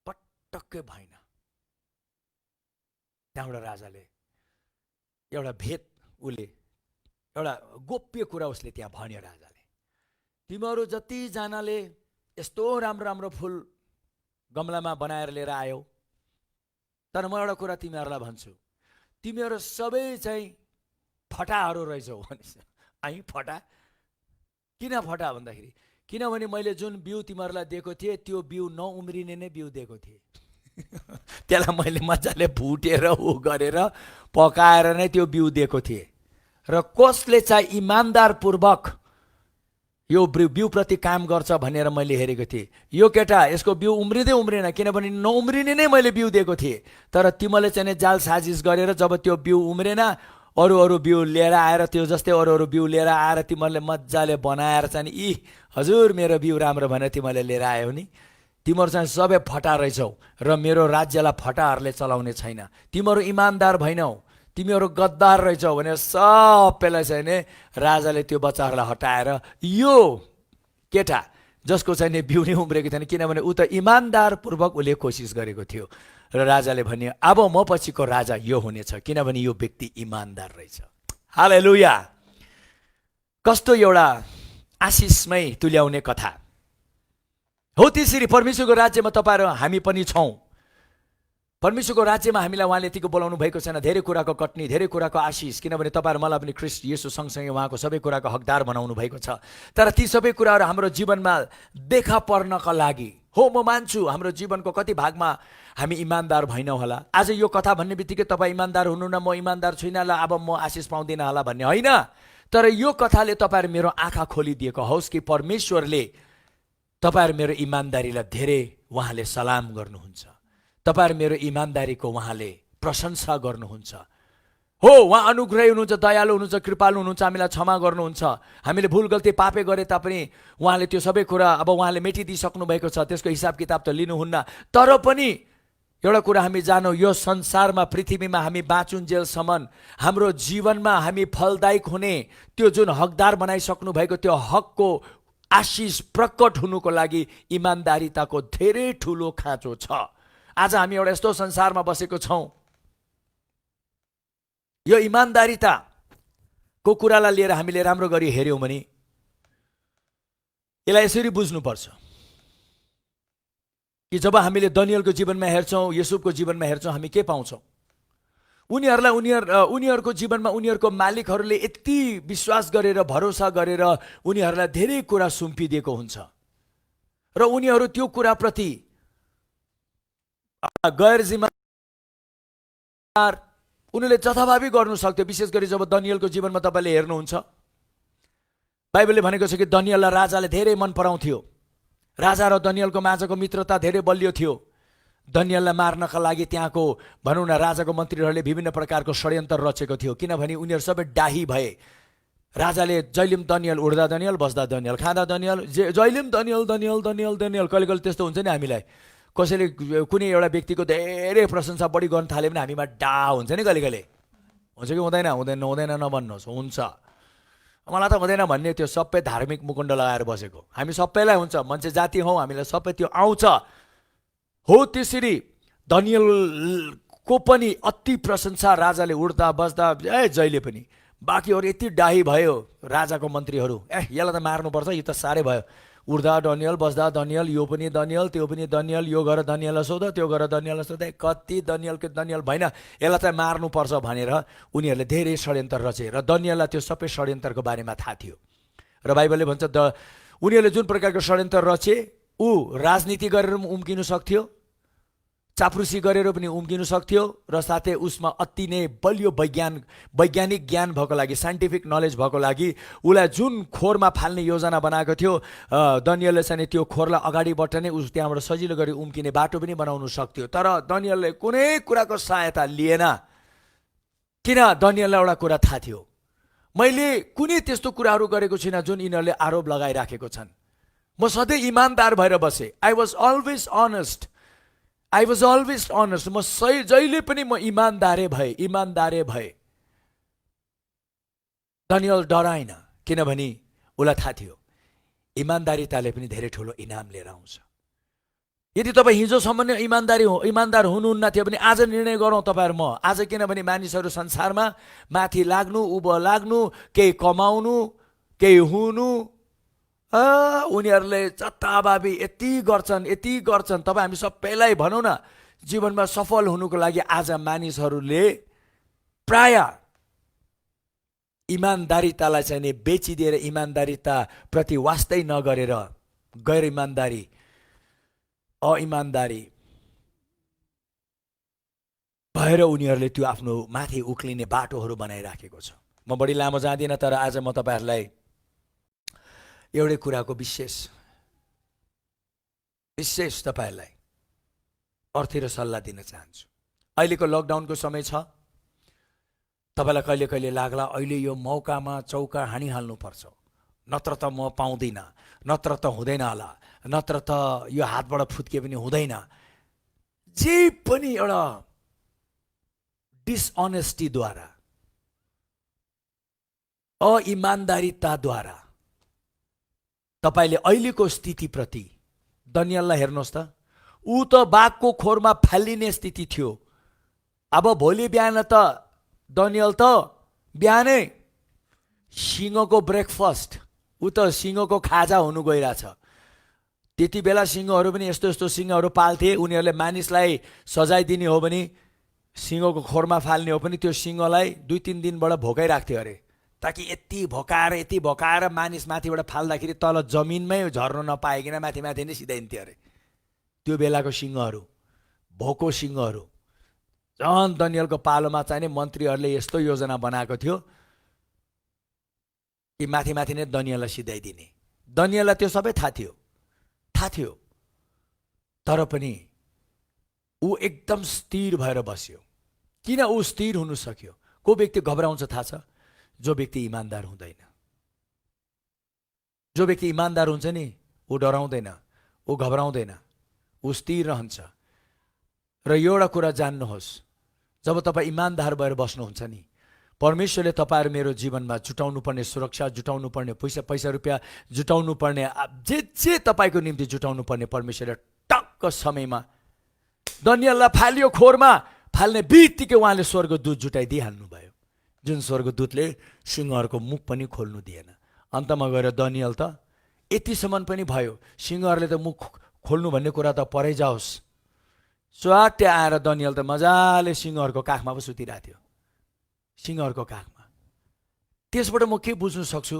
पटक्कै भएन। त्यहाँबाट राजाले एउटा एउटा गोप्य कुरा उसले त्यहाँ भन्यो। राजाले तिमीहरू जतिजनाले यस्तो राम्रो राम्रो फुल गमलामा बनाएर लिएर आयो, तर म एउटा कुरा तिमीहरूलाई भन्छु, तिमीहरू सबै चाहिँ फटाहरू रहेछौ भनेछ। फटा किन फटा भन्दाखेरि, किनभने मैले जुन बिउ तिमीहरूलाई दिएको थिएँ त्यो बिउ नउम्रिने नै बिउ दिएको थिएँ। त्यसलाई मैले मजाले भुटेर गरेर पकाएर नै त्यो बिउ दिएको थिएँ। र कसले चाहिँ इमान्दारपूर्वक यो बिउप्रति काम गर्छ भनेर मैले हेरेको थिएँ। यो केटा यसको बिउ उम्रिँदैन, किनभने नउम्रिने नै मैले बिउ दिएको थिएँ। तर तिमीले चाहिँ जाल साजिस गरेर जब त्यो बिउ उम्रेन, अरू बिउ लिएर आएर त्यो जस्तै अरू बिउ लिएर आएर तिमीहरूले मजाले बनाएर चाहिँ हजुर मेरो बिउ राम्रो भनेर तिमीले लिएर आयो नि, तिमीहरू चाहिँ सबै फटा रहेछौ र मेरो राज्यलाई फटाहरूले चलाउने छैन। तिमीहरू इमान्दार भएनौ, तिमीहरू गद्दार रहेछौ भनेर सबैलाई चाहिँ नि राजाले त्यो बच्चाहरूलाई हटाएर यो केटा जसको चाहिँ नि बिउ नै उम्रेको थिएन, किनभने ऊ त इमान्दारपूर्वक उसले कोसिस गरेको थियो। र राजाले भन्यो अब म पछिको राजा यो हुनेछ, किनभने यो व्यक्ति इमान्दार रहेछ। हालेलुया। कस्तो एउटा आशिषमय तुल्याउने कथा हो। त्यसरी परमेश्वरको राज्यमा तपाईँहरू हामी पनि छौँ। परमेश्वरको राज्यमा हामीलाई उहाँले यतिको बोलाउनु भएको छैन, धेरै कुराको कटनी, धेरै कुराको आशिष, किनभने तपाईँहरू मलाई पनि ख्रिस्ट येशू सँगसँगै उहाँको सबै कुराको हकदार बनाउनु भएको छ। तर ती सबै कुराहरू हाम्रो जीवनमा देखा पर्नका लागि हो। म मान्छु हाम्रो जीवनको कति भागमा हामी इमान्दार भएनौँ होला। आज यो कथा भन्ने बित्तिकै तपाईँ इमान्दार हुनु न, म इमान्दार छुइनँ ल अब म आशिष पाउँदिनँ होला भन्ने होइन। तर यो कथाले तपाईँहरू मेरो आँखा खोलिदिएको होस् कि परमेश्वरले तपाईँहरू मेरो इमान्दारीलाई धेरै उहाँले सलाम गर्नुहुन्छ, तपाईँहरू मेरो इमान्दारीको उहाँले प्रशंसा गर्नुहुन्छ। हो, उहाँ अनुग्रही हुनुहुन्छ, दयालु हुनुहुन्छ, कृपालु हुनुहुन्छ, हामीलाई क्षमा गर्नुहुन्छ। हामीले भुल गल्ती पापे गरे तापनि उहाँले त्यो सबै कुरा अब उहाँले मेटिदिइसक्नु भएको छ, त्यसको हिसाब किताब त लिनुहुन्न। तर पनि एउटा कुरा हामी जानौँ, यो संसारमा पृथ्वीमा हामी बाँचुन्जेलसम्म हाम्रो जीवनमा हामी फलदायक हुने त्यो जुन हकदार बनाइसक्नु भएको त्यो हकको आशिष प्रकट हुनुको लागि इमान्दारिताको धेरै ठुलो खाँचो छ। आज हामी एउटा यस्तो संसारमा बसेको छौँ, यो इमान्दारिताको कुरालाई लिएर हामीले राम्रो गरी हेऱ्यौँ भने यसलाई यसरी बुझ्नुपर्छ कि जब हामीले दनियलको जीवनमा हेर्छौँ, युसुफको जीवनमा हेर्छौँ, हामी के पाउँछौँ? उनीहरूको जीवनमा उनीहरूको मालिकहरूले यति विश्वास गरेर भरोसा गरेर उनीहरूलाई धेरै कुरा सुम्पिदिएको हुन्छ र उनीहरू त्यो कुराप्रति गैर जिम्मेवार उनीहरूले जथाभावी गर्नु सक्थ्यो। विशेष गरी जब दनियलको जीवनमा तपाईँले हेर्नुहुन्छ, बाइबलले भनेको छ कि दनियललाई राजाले धेरै मन पराउँथ्यो। राजा र दनियलको माझको मित्रता धेरै बलियो थियो। दनियललाई मार्नका लागि त्यहाँको भनौँ न राजाको मन्त्रीहरूले विभिन्न प्रकारको षड्यन्त्र रचेको थियो, किनभने उनीहरू सबै डाही भए। राजाले जहिले पनि दनियल, उड्दा दनियल, बस्दा दनियल, खाँदा दनियल, जहिले पनि दनियल दनियल दनियल दनियल। कहिले कहिले त्यस्तो हुन्छ नि, हामीलाई कसैले कुनै एउटा व्यक्तिको धेरै प्रशंसा बढी गर्न थाल्यो भने हामीमा डा हुन्छ नि, कहिले कहिले हुन्छ कि हुँदैन? हुँदैन हुँदैन नभन्नुहोस्, हुन्छ। मलाई त हुँदैन भन्ने त्यो सबै धार्मिक मुकुण्ड लगाएर बसेको। हामी सबैलाई हुन्छ, मान्छे जाति हौँ, हामीलाई सबै त्यो आउँछ। हो त्यसरी दनियलको पनि अति प्रशंसा राजाले उड्दा बस्दा जहिले पनि। बाँकीहरू यति डाही भयो राजाको मन्त्रीहरू, यसलाई त मार्नुपर्छ, यो त साह्रै भयो। उड्दा दनियल, बस्दा दनियल, यो पनि दनियल, त्यो पनि दनियल, यो गर दनियललाई सोध, त्यो गर दनियललाई सोध, कति दनियलको दनियल भएन, यसलाई चाहिँ मार्नुपर्छ भनेर उनीहरूले धेरै षड्यन्त्र रचे। र दनियललाई त्यो सबै षड्यन्त्रको बारेमा थाहा थियो। र बाइबलले भन्छ उनीहरूले जुन प्रकारको षड्यन्त्र रचे, ऊ राजनीति गरेर पनि उम्किनु सक्थ्यो, चाप्रुसी गरेर पनि उम्किनु सक्थ्यो, र साथै उसमा अति नै बलियो वैज्ञानिक ज्ञान भएको लागि, साइन्टिफिक नलेज भएको लागि उसलाई जुन खोरमा फाल्ने योजना बनाएको थियो, दनियलले चाहिँ त्यो खोरलाई अगाडिबाट नै उस त्यहाँबाट सजिलो गरी उम्किने बाटो पनि बनाउनु सक्थ्यो। तर दनियलले कुनै कुराको सहायता लिएन। किन? दनियललाई एउटा कुरा थाहा थियो, मैले कुनै त्यस्तो कुराहरू गरेको छुइनँ जुन यिनीहरूले आरोप लगाइराखेको छन्। म सधैँ इमान्दार भएर बसेँ। I was always honest. म सही जहिले पनि म इमान्दारै भए। दनियल डराएन, किनभने उसलाई थाहा थियो इमान्दारिताले पनि धेरै ठुलो इनाम लिएर आउँछ। यदि तपाईँ हिजोसम्म नै इमान्दार हुनुहुन्न थियो भने आज निर्णय गरौँ तपाईँहरू म आज। किनभने मानिसहरू संसारमा माथि लाग्नु, उँभो लाग्नु, केही कमाउनु, केही हुनु, उनीहरूले जताभावी यति गर्छन्। तपाईँ हामी सबैलाई भनौँ न, जीवनमा सफल हुनुको लागि आज मानिसहरूले प्राय इमान्दारितालाई चाहिँ नि बेचिदिएर इमान्दारिता प्रति वास्तै नगरेर गैर इमान्दारी, अइमान्दारी भएर उनीहरूले त्यो आफ्नो माथि उक्लिने बाटोहरू बनाइराखेको छ। म बढी लामो जाँदिनँ, तर आज म तपाईँहरूलाई एउटै कुराको विशेष तपाईँहरूलाई अर्थी र सल्लाह दिन चाहन्छु। अहिलेको लकडाउनको समय छ। तपाईँलाई कहिले कहिले लाग्ला अहिले यो मौकामा चौका हानिहाल्नुपर्छ, नत्र त म पाउँदिनँ, नत्र त हुँदैन होला, नत्र त यो हातबाट फुत्के पनि हुँदैन। जे पनि एउटा डिसअनेस्टीद्वारा, अइमान्दारिताद्वारा तपाईँले अहिलेको स्थितिप्रति, दनियललाई हेर्नुहोस् त, ऊ त बाघको खोरमा फालिने स्थिति थियो। अब भोलि बिहान त दनियल त बिहानै सिंहको ब्रेकफास्ट, ऊ त सिंहको खाजा हुनु गइरहेछ। त्यति बेला सिंहहरू पनि यस्तो सिंहहरू पाल्थे, उनीहरूले मानिसलाई सजाय दिने हो भने सिंहको खोरमा फाल्ने हो पनि त्यो सिंहलाई 2-3 दिनबाट भोकाइराख्थ्यो अरे, ताकि यति भोकाएर मानिस माथिबाट फाल्दाखेरि तल जमिनमै झर्न नपाएकिन माथि नै सिधाइन्थ्यो अरे। त्यो बेलाको सिंहहरू, भोको सिंहहरू। झन् दनियलको पालोमा चाहिँ मन्त्रीहरूले यस्तो योजना बनाएको थियो कि माथि नै दनियललाई सिधाइदिने। दनियललाई त्यो सबै थाहा थियो, तर पनि ऊ एकदम स्थिर भएर बस्यो। किन ऊ स्थिर हुन सक्यो? को व्यक्ति घबराउँछ थाहा छ? जो व्यक्ति इमान्दार हुँदैन। जो व्यक्ति इमान्दार हुन्छ नि, ऊ डराउँदैन, ऊ घबराउँदैन, ऊ स्थिर रहन्छ। र एउटा कुरा जान्नुहोस्, जब तपाईँ इमान्दार भएर बस्नुहुन्छ नि, परमेश्वरले तपाईँहरू मेरो जीवनमा जुटाउनु पर्ने सुरक्षा, जुटाउनु पर्ने पैसा रुपियाँ, जुटाउनु पर्ने जे तपाईँको निम्ति जुटाउनु पर्ने परमेश्वरले टक्क समयमा दनियललाई फाल्यो खोरमा फाल्ने बित्तिकै उहाँले स्वर्गदूत जुटाइदिइहाल्नु भयो, जुन स्वर्गदूतले सिंहहरूको मुख पनि खोल्नु दिएन। अन्तमा गएर दनियल त यतिसम्म पनि भयो, सिंहहरूले त मुख खोल्नु भन्ने कुरा त परै जाओस्, स्वाट्य आएर दनियल त मजाले सिंहहरूको काखमा पो सुतिरहेको थियो, सिंहहरूको काखमा। त्यसबाट म के बुझ्न सक्छु?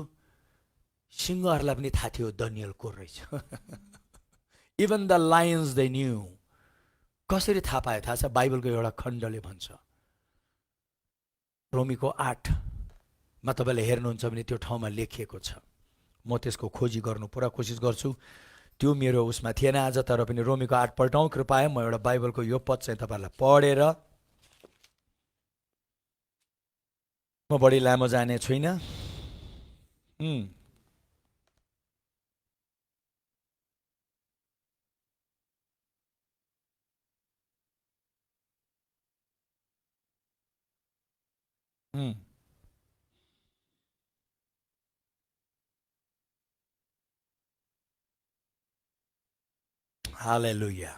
सिंहहरूलाई पनि थाहा थियो दनियल को रहेछ। Even the lions they knew. कसरी थाहा पायो थाहा छ? बाइबलको एउटा खण्डले भन्छ, रोमीको 8मा तपाईँले हेर्नुहुन्छ भने त्यो ठाउँमा लेखिएको छ। म त्यसको खोजी गर्नु पुरा कोसिस गर्छु। त्यो मेरो उसमा थिएन आज, तर पनि रोमीको 8 पल्टौँ कृपया म एउटा बाइबलको यो पद चाहिँ तपाईँहरूलाई पढेर म बढी लामो जाने छुइनँ। हालेलुया।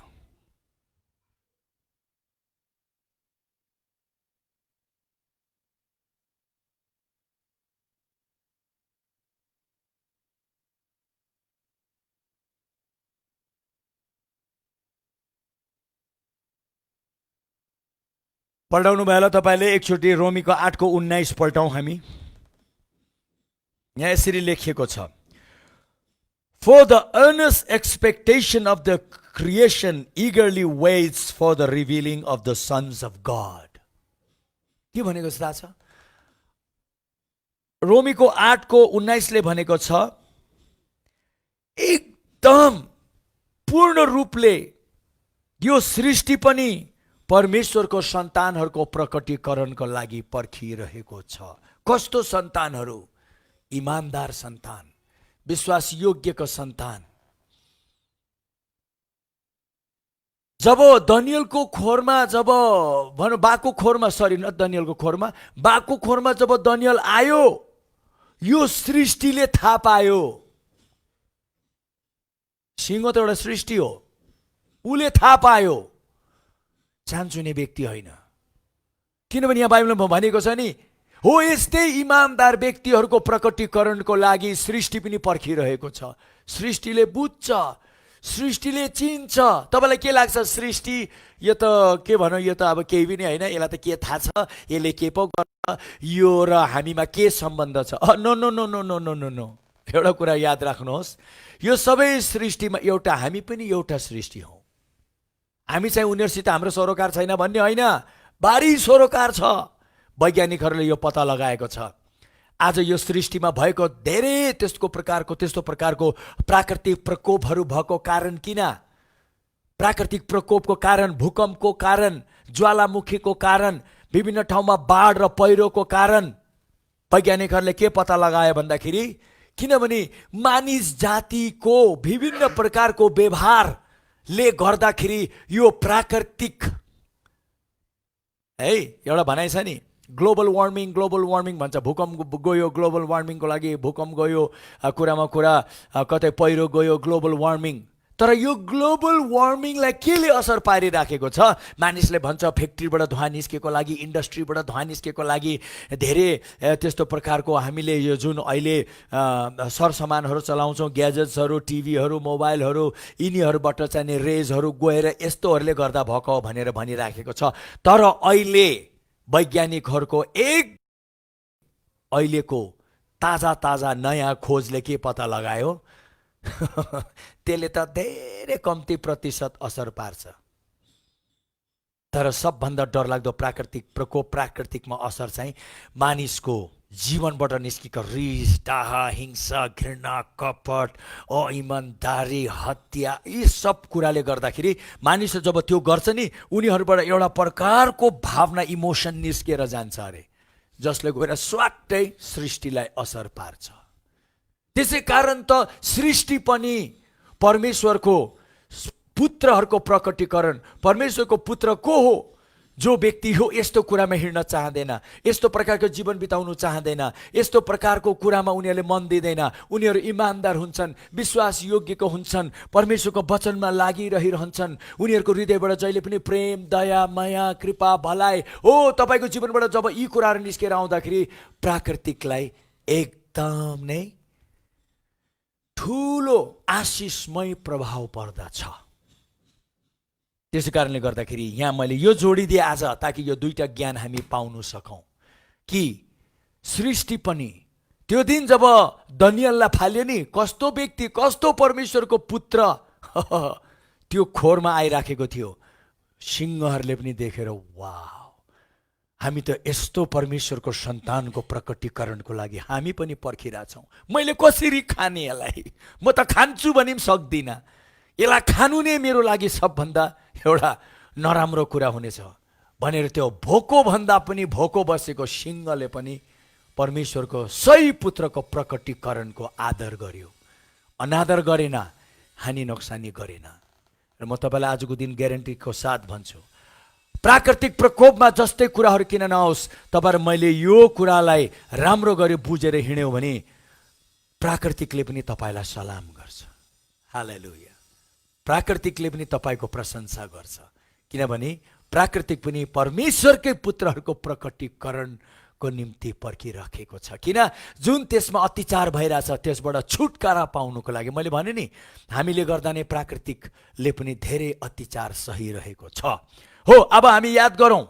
पल्टाउनु भयो होला तपाईँले एकचोटि रोमीको 8 को 19 पल्टाउँ हामी। यहाँ यसरी लेखिएको छ, For the earnest expectation of the creation eagerly waits for the revealing of the sons of God. के भनेको छ थाहा छ? रोमीको 8 को 19 ले भनेको छ, एकदम पूर्ण रूपले यो सृष्टि पनि परमेश्वरको सन्तानहरूको प्रकटीकरणको लागि पर्खिरहेको छ। कस्तो सन्तानहरू? इमानदार सन्तान, विश्वास योग्यको सन्तान। जब दनियलको खोरमा, जब भनौँ बाको खोरमा, सरी न दनियलको खोरमा, बाको खोरमा जब दनियल आयो, यो सृष्टिले थाहा पायो। सिंह त एउटा सृष्टि हो, उसले थाहा पायो, चान्चुने व्यक्ति होइन। किनभने यहाँ बाइबलमा भनेको छ नि, हो यस्तै इमानदार व्यक्तिहरूको प्रकटीकरणको लागि सृष्टि पनि पर्खिरहेको छ। सृष्टिले बुझ्छ, सृष्टिले चिन्छ। तपाईँलाई के लाग्छ सृष्टि यो त के भनौँ, यो त अब केही पनि होइन, यसलाई त के थाहा छ, यसले के पो गर्छ, यो र हामीमा के सम्बन्ध छ? No no no no no no no no. एउटा कुरा याद राख्नुहोस्, यो सबै सृष्टिमा एउटा हामी पनि एउटा सृष्टि हौ। हामी चाहिँ उनीहरूसित हाम्रो सरोकार छैन भन्ने होइन, भारी सरोकार छ। वैज्ञानिकहरूले यो पत्ता लगाएको छ। आज यो सृष्टिमा भएको धेरै त्यस्तो प्रकारको प्राकृतिक प्रकोपहरू भएको कारण किन? प्राकृतिक प्रकोपको कारण, भूकम्पको कारण, ज्वालामुखीको कारण, विभिन्न ठाउँमा बाढ र पहिरोको कारण वैज्ञानिकहरूले के पत्ता लगाए भन्दाखेरि, किनभने मानिस जातिको विभिन्न प्रकारको व्यवहारले गर्दाखेरि यो प्राकृतिक है एउटा भनाइ छ नि, ग्लोबल वार्मिङ भन्छ। भूकम्प गयो ग्लोबल वार्मिङको लागि, भूकम्प गयो, कुरामा कुरा कतै पहिरो गयो, ग्लोबल वार्मिङ। तर यो ग्लोबल वार्मिङलाई केले असर पारिराखेको छ? मानिसले भन्छ फ्याक्ट्रीबाट धुवा निस्केको लागि, इन्डस्ट्रीबाट धुवा निस्केको लागि, धेरै त्यस्तो प्रकारको हामीले यो जुन अहिले सरसामानहरू चलाउँछौँ, ग्याजेट्सहरू, टिभीहरू, मोबाइलहरू, यिनीहरूबाट चाहिने रेजहरू गएर यस्तोहरूले गर्दा भएको भनेर भनिराखेको छ। तर अहिले वैज्ञानिकहरूको अहिलेको ताजा नयाँ खोजले के पत्ता लगायो? त्यसले त धेरै कम्ती प्रतिशत असर पार्छ। तर सबभन्दा डरलाग्दो प्राकृतिक प्रकोप, प्राकृतिकमा असर चाहिँ मानिसको जीवनबाट निस्केको रिस, डाह, हिंसा, घृणा, कपट, अइमानदारी, हत्या, यी सब कुराले गर्दाखेरि मानिसले जब त्यो गर्छ नि, उनीहरूबाट एउटा प्रकारको भावना, इमोसन निस्केर जान्छ अरे, जसले गएर स्वाट्टै सृष्टिलाई असर पार्छ। त्यसै कारण त सृष्टि पनि परमेश्वरको पुत्रहरूको प्रकटीकरण, परमेश्वरको पुत्र को हो? जो व्यक्ति हो यस्तो कुरामा हिँड्न चाहँदैन, यस्तो प्रकारको जीवन बिताउनु चाहँदैन, यस्तो प्रकारको कुरामा उनीहरूले मन दिँदैन, उनीहरू इमानदार हुन्छन्, विश्वास योग्यको हुन्छन्, परमेश्वरको वचनमा लागिरहन्छन्, उनीहरूको हृदयबाट जहिले पनि प्रेम, दया, माया, कृपा, भलाइ हो। तपाईँको जीवनबाट जब यी कुराहरू निस्केर आउँदाखेरि प्राकृतिकलाई एकदम नै ठुलो आशिषमय प्रभाव पर्दछ। त्यसै कारणले गर्दाखेरि यहाँ मैले यो जोडिदिएँ आज, ताकि यो दुईटा ज्ञान हामी पाउन सकौँ कि सृष्टि पनि त्यो दिन जब दनियललाई फाल्यो नि, कस्तो व्यक्ति, कस्तो परमेश्वरको पुत्र त्यो खोरमा आइराखेको थियो, सिंहहरूले पनि देखेर वाह, हामी त यस्तो परमेश्वरको सन्तानको प्रकटीकरणको लागि हामी पनि पर्खिरहेछौँ। मैले कसरी खाने यसलाई, म त खान्छु भने पनि सक्दिनँ, यसलाई खानु नै मेरो लागि सबभन्दा एउटा नराम्रो कुरा हुनेछ भनेर त्यो भोको भन्दा पनि भोको बसेको सिंहले पनि परमेश्वरको सही पुत्रको प्रकटीकरणको आदर गर्यो, अनादर गरेन, हानि नोक्सानी गरेन। र म तपाईँलाई आजको दिन ग्यारेन्टीको साथ भन्छु, प्राकृतिक प्रकोपमा जस्तै कुराहरू किन नहोस्, तपाईँहरू मैले यो कुरालाई राम्रो गरी बुझेर हिँड्यौँ भने प्राकृतिकले पनि तपाईँलाई सलाम गर्छ। हालेलुया। प्राकृतिकले पनि तपाईँको प्रशंसा गर्छ, किनभने प्राकृतिक पनि परमेश्वरकै पुत्रहरूको प्रकटीकरणको निम्ति पर्खिराखेको छ। किन? जुन त्यसमा अत्याचार भइरहेछ त्यसबाट छुटकारा पाउनुको लागि। मैले भने नि, हामीले गर्दा नै प्राकृतिकले पनि धेरै अत्याचार सहिरहेको छ। हो, अब हामी याद गरौँ।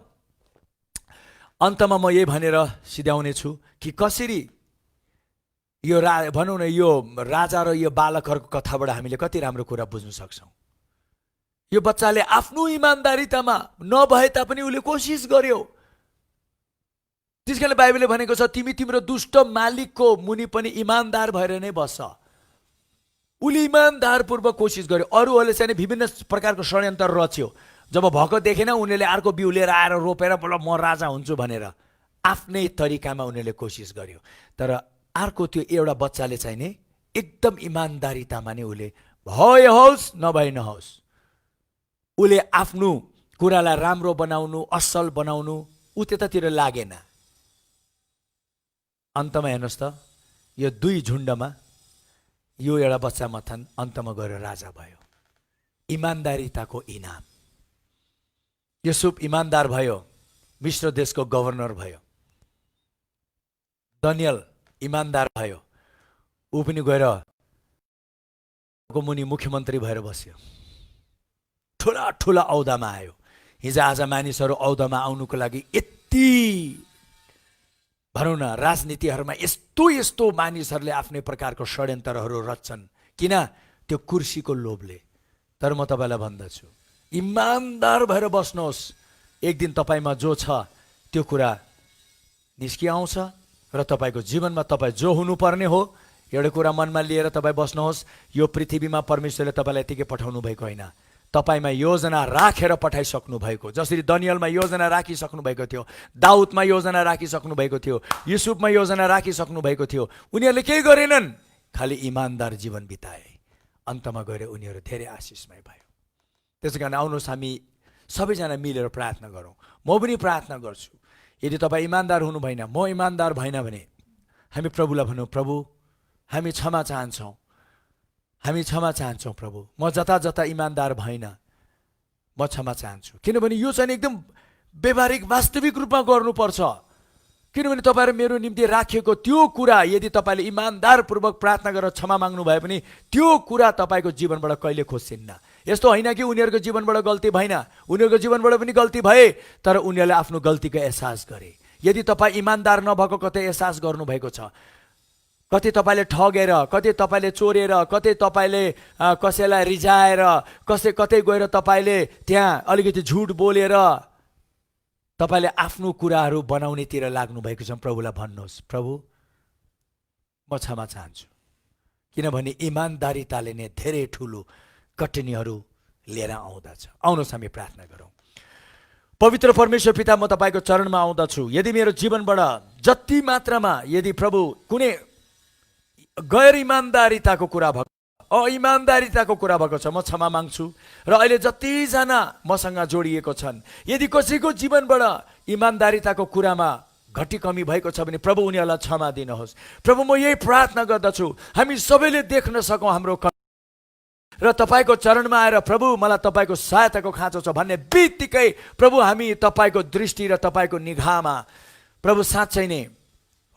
अन्तमा म यही भनेर सिध्याउने छु कि कसरी यो भनौँ न, यो राजा र यो बालकहरूको कथाबाट हामीले कति राम्रो कुरा बुझ्न सक्छौँ। यो बच्चाले आफ्नो इमान्दारितामा नभए तापनि उसले कोसिस गर्यो। त्यसकारण बाइबलले भनेको छ, तिमी तिम्रो दुष्ट मालिकको मुनि पनि इमान्दार भएर नै बस। उसले इमान्दारपूर्वक कोसिस गर्यो। अरूहरूले चाहिँ विभिन्न प्रकारको षड्यन्त्र रच्यो। जब भएको देखेन उनीहरूले अर्को बिउ लिएर आएर रोपेर बोल म राजा हुन्छु भनेर आफ्नै तरिकामा उनीहरूले कोसिस गर्यो। तर अर्को त्यो एउटा बच्चाले चाहिँ नि एकदम इमान्दारितामा नै उसले भए होस् नभए नहोस्, उसले आफ्नो कुरालाई राम्रो बनाउनु, असल बनाउनु, ऊ त्यतातिर लागेन। अन्तमा हेर्नुहोस् त, यो दुई झुन्डमा यो एउटा बच्चा मथन अन्तमा गएर राजा भयो। इमान्दारिताको इनाम। युसुफ इमान्दार भयो, मिश्र देशको गभर्नर भयो। दानियल इमान्दार भयो, ऊ पनि गएर मुनि मुख्यमन्त्री भएर बस्यो। ठुला ठुला औदामा आयो। हिजो आज मानिसहरू औदामा आउनुको लागि यति भनौँ न राजनीतिहरूमा यस्तो यस्तो मानिसहरूले आफ्नै प्रकारको षड्यन्त्रहरू रच्छन्। किन? त्यो कुर्सीको लोभले। तर म तपाईँलाई भन्दछु, इमान्दार भएर बस्नुहोस्। एक दिन तपाईँमा जो छ त्यो कुरा निस्किआउँछ र तपाईँको जीवनमा तपाईँ जो हुनुपर्ने हो एउटा कुरा मनमा लिएर तपाईँ बस्नुहोस्। यो पृथ्वीमा परमेश्वरले तपाईँलाई यतिकै पठाउनु भएको होइन, तपाईँमा योजना राखेर पठाइसक्नु भएको। जसरी दनियलमा योजना राखिसक्नु भएको थियो, दाउदमा योजना राखिसक्नु भएको थियो, युसुफमा योजना राखिसक्नु भएको थियो। उनीहरूले केही गरेनन्, खालि इमान्दार जीवन बिताए। अन्तमा गएर उनीहरू धेरै आशिषमय भयो। त्यसै कारण आउनुहोस् हामी सबैजना मिलेर प्रार्थना गरौँ। म पनि प्रार्थना गर्छु, यदि तपाईँ इमान्दार हुनु भएन, म इमान्दार भएन भने हामी प्रभुलाई भनौँ, प्रभु हामी क्षमा चाहन्छौँ, हामी क्षमा चाहन्छौँ प्रभु, म जता जता इमान्दार भएन म क्षमा चाहन्छु। किनभने यो चाहिँ एकदम व्यवहारिक वास्तविक रूपमा गर्नुपर्छ। किनभने तपाईँहरू मेरो निम्ति राखिएको त्यो कुरा यदि तपाईँले इमान्दारपूर्वक प्रार्थना गरेर क्षमा माग्नु भए पनि त्यो कुरा तपाईँको जीवनबाट कहिले खोज्छिन्न। यस्तो होइन कि उनीहरूको जीवनबाट गल्ती भएन, उनीहरूको जीवनबाट पनि गल्ती भए, तर उनीहरूले आफ्नो गल्तीको एहसास गरे। यदि तपाईँ इमान्दार नभएको कतै एहसास गर्नुभएको छ, कतै तपाईँले ठगेर, कतै तपाईँले चोरेर, कतै तपाईँले कसैलाई रिझाएर, कतै गएर तपाईँले त्यहाँ अलिकति झुट बोलेर तपाईँले आफ्नो कुराहरू बनाउनेतिर लाग्नु भएको छ, प्रभुलाई भन्नुहोस्, प्रभु म क्षमा चाहन्छु। किनभने इमान्दारिताले नै धेरै ठुलो कठिनाइहरू लिएर आउँदछ। आउनुहोस् हामी प्रार्थना गरौँ। पवित्र परमेश्वर पिता, म तपाईँको चरणमा आउँदछु। यदि मेरो जीवनबाट जति मात्रामा यदि प्रभु कुनै गैर इमान्दारिताको कुरा भएको, अइमान्दारिताको कुरा भएको छ, म क्षमा माग्छु। र अहिले जतिजना मसँग जोडिएको छन्, यदि कसैको जीवनबाट इमान्दारिताको कुरामा घटी कमी भएको छ भने प्रभु उनीहरूलाई क्षमा दिनुहोस्। प्रभु म यही प्रार्थना गर्दछु, हामी सबैले देख्न सकौँ हाम्रो र तपाईँको चरणमा आएर प्रभु मलाई तपाईँको सहायताको खाँचो छ भन्ने बित्तिकै प्रभु हामी तपाईँको दृष्टि र तपाईँको निगाहमा प्रभु साँच्चै नै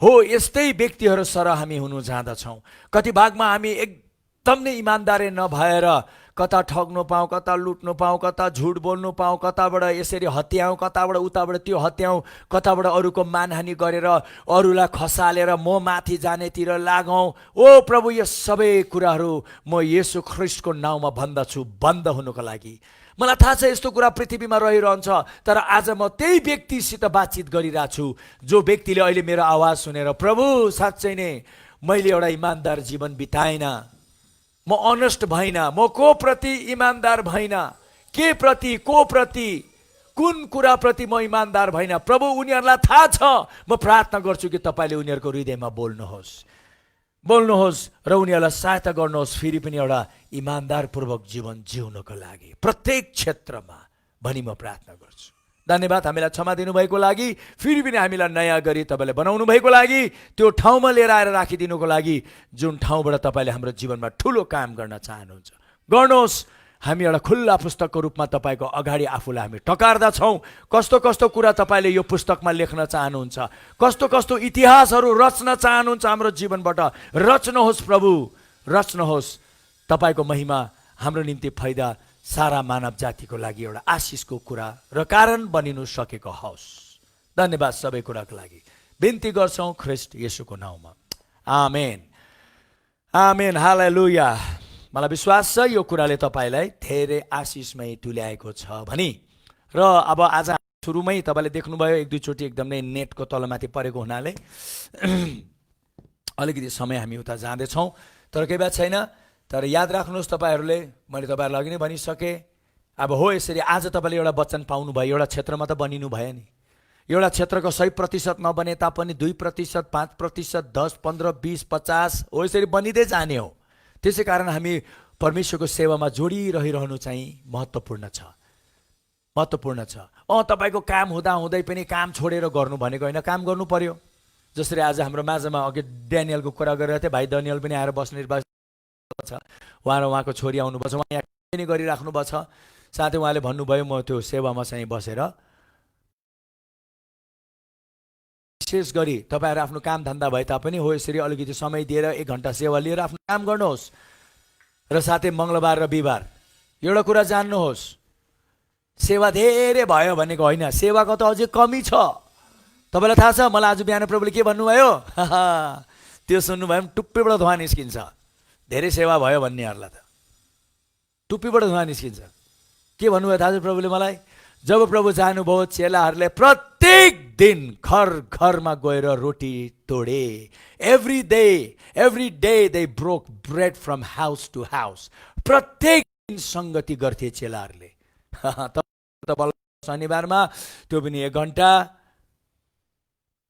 हो यस्तै व्यक्तिहरू सरह हामी हुनु जाँदछौँ। कति भागमा हामी एकदम नै इमान्दारै नभएर कता ठग्नु पाऊँ, कता लुट्नु पाऊँ, कता झुट बोल्नु पाऊँ, कताबाट यसरी हत्याऊँ, कताबाट उताबाट त्यो हत्याऊँ, कताबाट अरूको मानहानि गरेर अरूलाई खसालेर म माथि जानेतिर लागौँ। ओ प्रभु, यो सबै कुराहरू म येशू ख्रीष्टको नाउँमा भन्दछु बन्द हुनुको लागि। मलाई थाहा छ यस्तो कुरा पृथ्वीमा रहिरहन्छ, तर आज म त्यही व्यक्तिसित बातचित गरिरहेको छु जो व्यक्तिले अहिले मेरो आवाज सुनेर प्रभु साँच्चै नै मैले एउटा इमान्दार जीवन बिताएन, म अनेस्ट भइन, म को प्रति इमान्दार भइन, के प्रति को प्रति कुन कुरा प्रति म इमान्दार भइन, प्रभु उनीहरूलाई थाहा छ। म प्रार्थना गर्छु कि तपाईँले उनीहरूको हृदयमा बोल्नुहोस् र उनीहरूलाई सहायता गर्नुहोस् फेरि पनि एउटा इमान्दारपूर्वक जीवन जिउनको लागि प्रत्येक क्षेत्रमा भनी म प्रार्थना गर्छु। धन्यवाद हामीलाई क्षमा दिनुभएको लागि, फेरि पनि हामीलाई नयाँ गरी तपाईँले बनाउनु भएको लागि, त्यो ठाउँमा लिएर आएर राखिदिनुको लागि जुन ठाउँबाट तपाईँले हाम्रो जीवनमा ठुलो काम गर्न चाहनुहुन्छ गर्नुहोस्। हामी एउटा खुल्ला पुस्तकको रूपमा तपाईँको अगाडि आफूलाई हामी टकार्दछौँ। कस्तो कस्तो कुरा तपाईँले यो पुस्तकमा लेख्न चाहनुहुन्छ, कस्तो कस्तो इतिहासहरू रच्न चाहनुहुन्छ हाम्रो जीवनबाट, रच्नुहोस् प्रभु, रच्नुहोस्। तपाईँको महिमा हाम्रो निम्ति फाइदा सारा मानव जातिको लागि एउटा आशिषको कुरा र कारण बनिनु सकेको होस्। धन्यवाद सबै कुराको लागि बिन्ती गर्छौँ ख्रीष्ट येशूको नाउँमा, आमेन आमेन हालेलुया। मलाई विश्वास छ यो कुराले तपाईँलाई धेरै आशिषमय तुल्याएको छ भनी। र अब आज सुरुमै तपाईँले देख्नुभयो एक दुईचोटि एकदमै नेटको तलमाथि परेको हुनाले अलिकति समय हामी उता जाँदैछौँ, तर केही बात छैन। तर याद राख्नुहोस् तपाईँहरूले, मैले तपाईँहरूलाई अघि नै भनिसकेँ, अब हो यसरी आज तपाईँले एउटा वचन पाउनुभयो, एउटा क्षेत्रमा त बनिनु भयो नि। एउटा क्षेत्रको 100% नबने तापनि 2%, 5%, 10, 15, 20, 50 हो यसरी बनिँदै जाने हो। त्यसै कारण हामी परमेश्वरको सेवामा जोडिरहिरहनु चाहिँ महत्त्वपूर्ण छ, महत्त्वपूर्ण छ। तपाईँको काम हुँदै पनि काम छोडेर गर्नु भनेको होइन, काम गर्नु पर्यो। जसरी आज हाम्रो माझमा अघि ड्यानियलको कुरा गरेर थिएँ, भाइ ड्यानियल पनि आएर बस्ने छ, उहाँ र उहाँको छोरी आउनुभएको छ, उहाँ यहाँ पनि गरिराख्नु भएको छ। साथै उहाँले भन्नुभयो म त्यो सेवामा चाहिँ बसेर विशेष गरी तपाईँहरू आफ्नो काम धन्दा भए तापनि हो यसरी अलिकति समय दिएर 1 घन्टा सेवा लिएर आफ्नो काम गर्नुहोस्। र साथै मङ्गलबार र बिहिबार एउटा कुरा जान्नुहोस्, सेवा धेरै भयो भनेको होइन, सेवाको त अझै कमी छ। तपाईँलाई थाहा छ मलाई आज बिहान प्रभुले के भन्नुभयो? त्यो सुन्नुभयो भने टुप्पीबाट धुवा निस्किन्छ। धेरै सेवा भयो भन्नेहरूलाई त टुप्पीबाट धुवा निस्किन्छ। के भन्नुभयो थाहा छ प्रभुले मलाई? जब प्रभु जानुभयो चेलाहरूले प्रत्येक दिन घर घरमा गएर रोटी तोडे। Every day they broke bread from house to house. प्रत्येक दिन सङ्गति गर्थे चेलाहरूले। शनिबारमा त्यो पनि 1 घन्टा,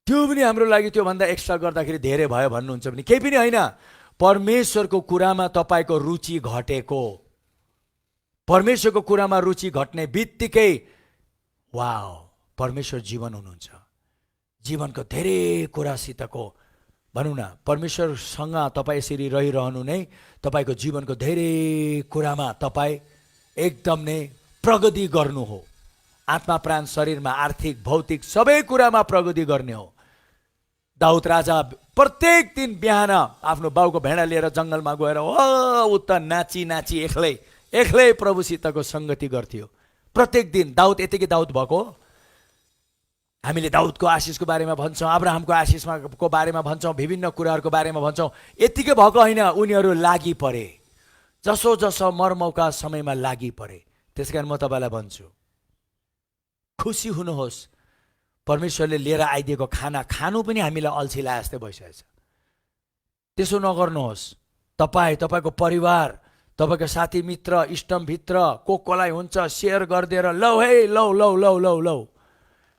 त्यो पनि हाम्रो लागि त्योभन्दा एक्स्ट्रा गर्दाखेरि धेरै भयो भन्नुहुन्छ भने केही पनि होइन। परमेश्वरको कुरामा तपाईँको रुचि घटेको, परमेश्वरको कुरामा रुचि घट्ने बित्तिकै वाउ परमेश्वर जीवन हुनुहुन्छ। जीवनको धेरै कुरासितको भनौँ न, परमेश्वरसँग तपाईँ यसरी रहिरहनु नै तपाईँको जीवनको धेरै कुरामा तपाईँ एकदम नै प्रगति गर्नु हो। आत्मा प्राण शरीरमा आर्थिक भौतिक सबै कुरामा प्रगति गर्ने हो। दाउद राजा प्रत्येक दिन बिहान आफ्नो बाउको भेडा लिएर जङ्गलमा गएर उता नाची नाची एक्लै प्रभुसितको सङ्गति गर्थ्यो प्रत्येक दिन। दाउद यतिकै दाउद भएको। हामीले दाउदको आशिषको बारेमा भन्छौँ, अब्राहमको आशिषको बारेमा भन्छौँ, विभिन्न कुराहरूको बारेमा भन्छौँ। यतिकै भएको होइन, उनीहरू लागि परे, जसो मरमौका समयमा लागि परे। त्यस कारण म तपाईँलाई भन्छु, खुसी हुनुहोस्। परमेश्वरले लिएर आइदिएको खाना खानु पनि हामीलाई अल्छी लाए जस्तै भइसकेको छ। त्यसो नगर्नुहोस्। तपाईँको परिवार, तपाईँको साथी मित्र इष्टमित्र कोलाई हुन्छ सेयर गरिदिएर लौ है लौ,